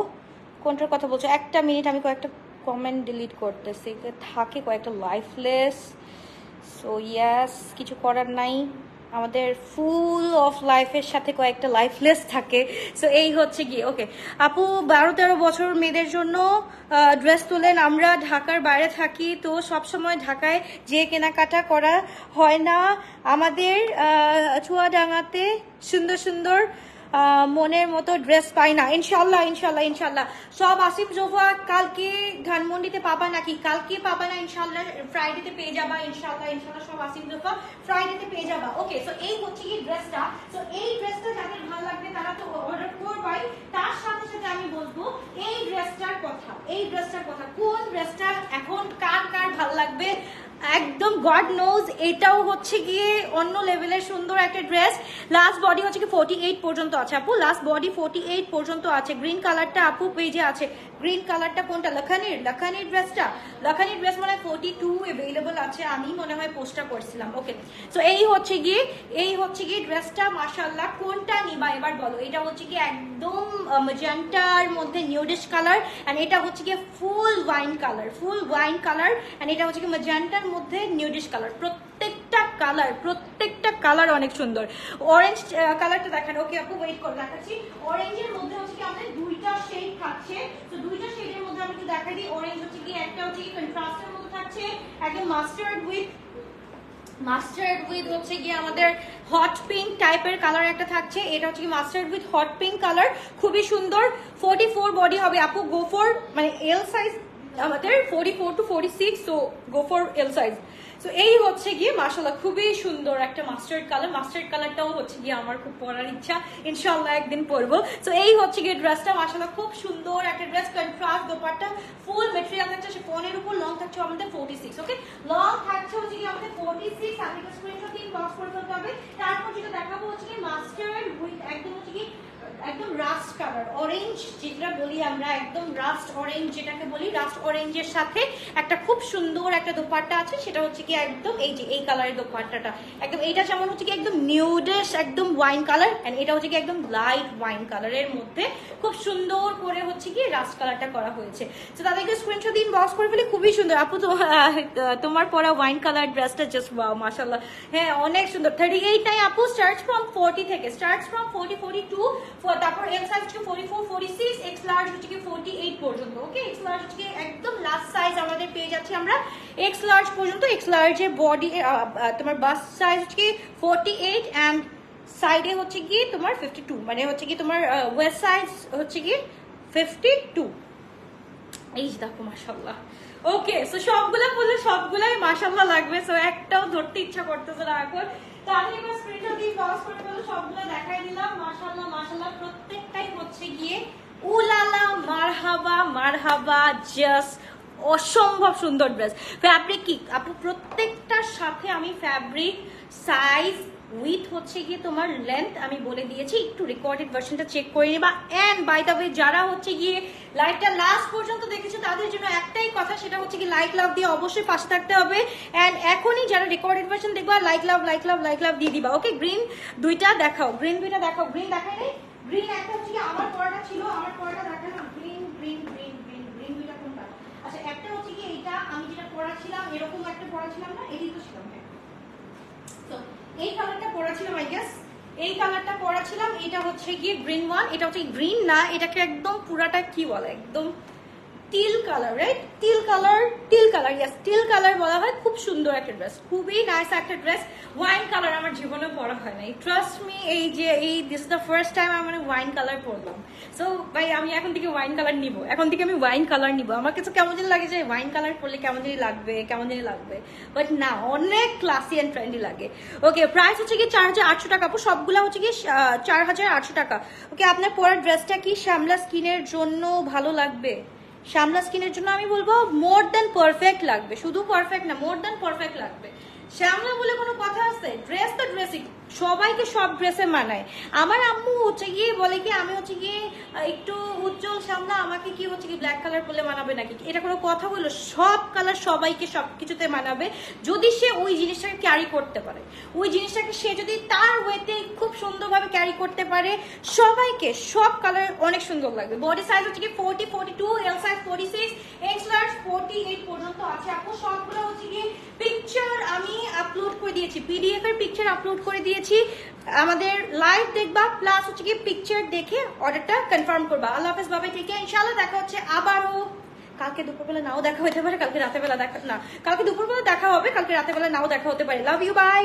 কোনটার কথা বলছো? একটা মিনিট, আমি কয়েকটা কমেন্ট ডিলিট করতেছি, থাকে কয়েকটা লাইফলেস। সো ইয়াস, কিছু করার নাই, আমাদের ফুল অফ লাইফের সাথে কয়েকটা লাইফলেস থাকে। সো এই হচ্ছে গিয়ে। ওকে আপু, 12-13 বছর মেয়েদের জন্য ড্রেস তোলেন। আমরা ঢাকার বাইরে থাকি, তো সবসময় ঢাকায় যে কেনাকাটা করা হয় না। আমাদের চুয়াডাঙ্গাতে সুন্দর সুন্দর মনের মতো ড্রেস পাই না। ইনশাল্লাহ ইনশাল্লাহ ইনশাল্লাহ সব আসিফ জোফা কালকে ধানমন্ডিতে পাবা নাকি? কালকে পাবা না, ইনশাল্লাহ ফ্রাইডেতে পেয়ে যাবা। ইনশাল্লাহ ইনশাল্লাহ সব আসিফ জোফা ফ্রাইডেতে পেয়ে যাবা। ওকে, সো এই হচ্ছে কি ড্রেসটা। সো এই ড্রেসটা যাদের ভালো লাগবে তারা তো অর্ডার করবাই। তার সাথে সাথে আমি বলবো এই ড্রেসটার কথা, এই ড্রেসটার কথা, কোন ড্রেসটা এখন কার কার ভালো লাগবে একদম গড নোজ। এটাও হচ্ছে গিয়ে অন্য লেভেলের সুন্দর একটা ড্রেস। লাস্ট বডি হচ্ছে কি 48 পর্যন্ত আছে আপু, লাস্ট বডি 48 পর্যন্ত আছে। গ্রিন কালারটা আপু পেজে আছে। গ্রিন কালারটা কোনটা? লাখানির, লাখানির ড্রেসটা, লাখানির ড্রেস মানে 42 अवेलेबल আছে, আমি মনে হয় পোস্টটা করছিলাম। ওকে, সো এই হচ্ছে গিয়ে, এই হচ্ছে গিয়ে ড্রেসটা। মাশাআল্লাহ, কোনটা নিবা এবার বলো? এটা হচ্ছে কি একদম ম্যাজেন্টার মধ্যে নিউডিশ কালার, এন্ড এটা হচ্ছে কি full wine colour, full wine colour, and এটা হচ্ছে কি ম্যাজেন্টার মধ্যে নিউডিশ কালার। প্রত্যেকটা কালার, প্রত্যেকটা কালার অনেক সুন্দর। অরেঞ্জ কালারটা দেখান। ওকে আপু ওয়েট করে দেখাচ্ছি। অরেঞ্জের মধ্যে হচ্ছে কি আমাদের দুইটা শেড থাকছে, তো দুইটা শেডের মধ্যে আমি একটু দেখাই দিই। অরেঞ্জ হচ্ছে কি একটা হচ্ছে কি কন্ট্রাস্টের মধ্যে থাকছে, একদম মাস্টার্ড উইথ হচ্ছে গিয়ে আমাদের হট পিঙ্ক টাইপের কালার একটা থাকছে। এটা হচ্ছে কি mustard with hot pink colour, খুবই সুন্দর। 44 বডি হবে আপু, গো ফর মানে এল সাইজ আমাদের 44 to 46, so go for L size. So এই হচ্ছে গিয়ে মাশাআল্লাহ খুবই সুন্দর একটা মাস্টার্ড কালার। মাস্টার্ড কালারটাও হচ্ছে গিয়ে আমার খুব পরার ইচ্ছা, ইনশাআল্লাহ একদিন পরবো। সো এই হচ্ছে গিয়ে ড্রেসটা, মাশাআল্লাহ খুব সুন্দর একটা ড্রেস। কন্ট্রাস্ট দোপাট্টা, ফুল ম্যাটেরিয়াল থাকছে শিফনের উপর। লং থাকছে আমাদের 46। ওকে, লং থাকছে হচ্ছে কি আমাদের 46। আপনাকে স্ক্রিনশট দিয়ে বক্স করে ফেলতে হবে। তারপর যেটা দেখাবো হচ্ছে কি মাস্টার্ড উইথ একদম হচ্ছে কি একদম রাস্ট কালার, অরেঞ্জ যেটা বলি আমরা, একদম রাস্ট অরেঞ্জ যেটাকে বলি, রাস্ট অরেঞ্জের সাথে একটা খুব সুন্দর একটা দোপাট্টা আছে, সেটা হচ্ছে কি একদম এই যে এই কালারের দোপাট্টাটা একদম, এইটা যেমন হচ্ছে কি একদম নিউডিশ একদম ওয়াইন কালার, এন্ড এটা হচ্ছে কি একদম লাইট ওয়াইন কালারের মধ্যে খুব সুন্দর করে হচ্ছে কি রাস্ট কালারটা করা হয়েছে। তো তাদেরকে স্ক্রিনশট দিন বক্স করে ফেলে, খুবই সুন্দর আপু। তো তোমার পরা ওয়াইন কালার ড্রেসটা জাস্ট ওয়াও, মাশাআল্লাহ, হ্যাঁ অনেক সুন্দর। 38 নাই আপু, স্টার্টস ফ্রম 40 থেকে, স্টার্টস ফ্রম 40, 42, তারপর এল সাইজ হচ্ছে 44, 46, এক্স লার্জ হচ্ছে কি 48 পর্যন্ত। ওকে, এক্স লার্জ হচ্ছে কি একদম লাস্ট সাইজ আমাদের পেয়ে যাচ্ছি আমরা এক্স লার্জ পর্যন্ত। এক্স লার্জের বডি তোমার বাস সাইজ হচ্ছে কি 48 এন্ড সাইডে হচ্ছে কি তোমার 52, মানে হচ্ছে কি তোমার ওয়েস্ট সাইজ হচ্ছে কি 52। এই দেখো মাশাআল্লাহ। ওকে, সো সবগুলা বললে সবগুলাই মাশাআল্লাহ লাগবে, সো একটাও ধরতে ইচ্ছা করতেছে না এখন। তো আমি এবার স্ক্রিনশট দিয়ে পজ করে ফেলে সবগুলো দেখাই দিলাম। মাশাআল্লাহ মাশাআল্লাহ প্রত্যেকটাই হচ্ছে গিয়ে উলালা মারহাবা মারহাবা, জাস্ট অসম্ভব সুন্দর ড্রেস। ফ্যাব্রিক কি আপু? প্রত্যেকটার সাথে আমি ফ্যাব্রিক, সাইজ, উইথ হচ্ছে গিয়ে তোমার লেন্থ আমি বলে দিয়েছি, একটু রেকর্ডেড ভার্সনটা চেক করে নিবা। এন্ড বাই দ্য ওয়ে যারা হচ্ছে গিয়ে লাইভটা লাস্ট পর্যন্ত দেখেছে তাদের জন্য একটাই কথা, সেটা হচ্ছে কি লাইক লাভ দিয়ে অবশ্যই পাশে থাকতে হবে। এন্ড এখনই যারা রেকর্ডেড ভার্সন দেখবা like love like love like love দিয়ে দিবা। ওকে, গ্রিন দুইটা দেখাও, গ্রিন দুইটা দেখাও। গ্রিন দেখাই নেই, গ্রিন একটা হচ্ছে কি আমার পড়াটা ছিল, আমার পড়াটা দেখালাম। Green green green green green দুইটা কোনটা? আচ্ছা, একটা হচ্ছে কি এইটা আমি পরেছিলাম, এরকম একটা পরেছিলাম না, এটাই তো ছিলাম। হ্যাঁ, তো এই কালারটা পরেছিলাম আই গেস, এই কালারটা পরেছিলাম। এটা হচ্ছে গিয়ে গ্রিন ওয়ান, এটা হচ্ছে গ্রিন না, এটাকে একদম পুরাটা কি বলে, একদম till colour, right? Till colour, till colour, yes till colour বলা হয়। খুব সুন্দর একটা ড্রেস, খুবই নাইস একটা ড্রেস। ওয়াইন কালার আমার জীবনে পরা হয় নাই, ট্রাস্ট মি। এই যে এই this is the first time আমি ওয়াইন কালার পরলাম। সো ভাই আমি এখন থেকে ওয়াইন কালার নিব, এখন থেকে আমি ওয়াইন কালার নিব। আমার কাছে কেমন জানি লাগে যে ওয়াইন কালার পরলে কেমন জানি লাগবে, কেমন জানি লাগবে, বাট না, অনেক ক্লাসি অ্যান্ড ট্রেন্ডি লাগে। ওকে, প্রাইস হচ্ছে কি 4800 টাকা, সবগুলো হচ্ছে কি 4800 টাকা। ওকে, আপনার পরার ড্রেসটা কি শ্যামলা স্কিনের জন্য ভালো লাগবে? শ্যামলা স্কিনের জন্য আমি বলবো মোর দ্যান পারফেক্ট লাগবে, শুধু পারফেক্ট না, মোর দ্যান পারফেক্ট লাগবে। শ্যামলা বলে কোনো কথা আছে? ড্রেস তো ড্রেসই, সবাইকে সব ড্রেসে মানায়। আমার আম্মু হচ্ছে গিয়ে বলে কি আমি হচ্ছে গিয়ে একটু উজ্জ্বল শ্যামলা, আমাকে কি হচ্ছে কি ব্ল্যাক কালার বলে মানাবে নাকি? এটা কোনো কথা বললো? সব কালার সবাইকে সব কিছুতে মানাবে যদি সে ওই জিনিসটাকে ক্যারি করতে পারে, ওই জিনিসটাকে সে যদি তার ওয়েতে খুব সুন্দরভাবে ক্যারি করতে পারে, সবাইকে সব কালার অনেক সুন্দর লাগবে। বডি সাইজ হচ্ছে কি 40, 42, এল সাইজ 46, এক্স লার্জ 48 পর্যন্ত আছে। আপু সবগুলো হচ্ছে কি পিকচার আমি আপলোড করে দিয়েছি, পিডিএফ এর পিকচার আপলোড করে দিয়েছি। আমাদের লাইভ দেখবা, প্লাস হচ্ছে কি পিকচার দেখে অর্ডারটা কনফার্ম করবা। আল্লাহ হাফেজ, বাবাই, ঠিক আছে, ইনশাআল্লাহ দেখা হচ্ছে আবারও। কালকে দুপুরবেলা নাও দেখা হতে পারে, কালকে রাতের বেলা দেখা না, কালকে দুপুরবেলা দেখা হবে, কালকে রাতের বেলা নাও দেখা হতে পারে। Love you, by.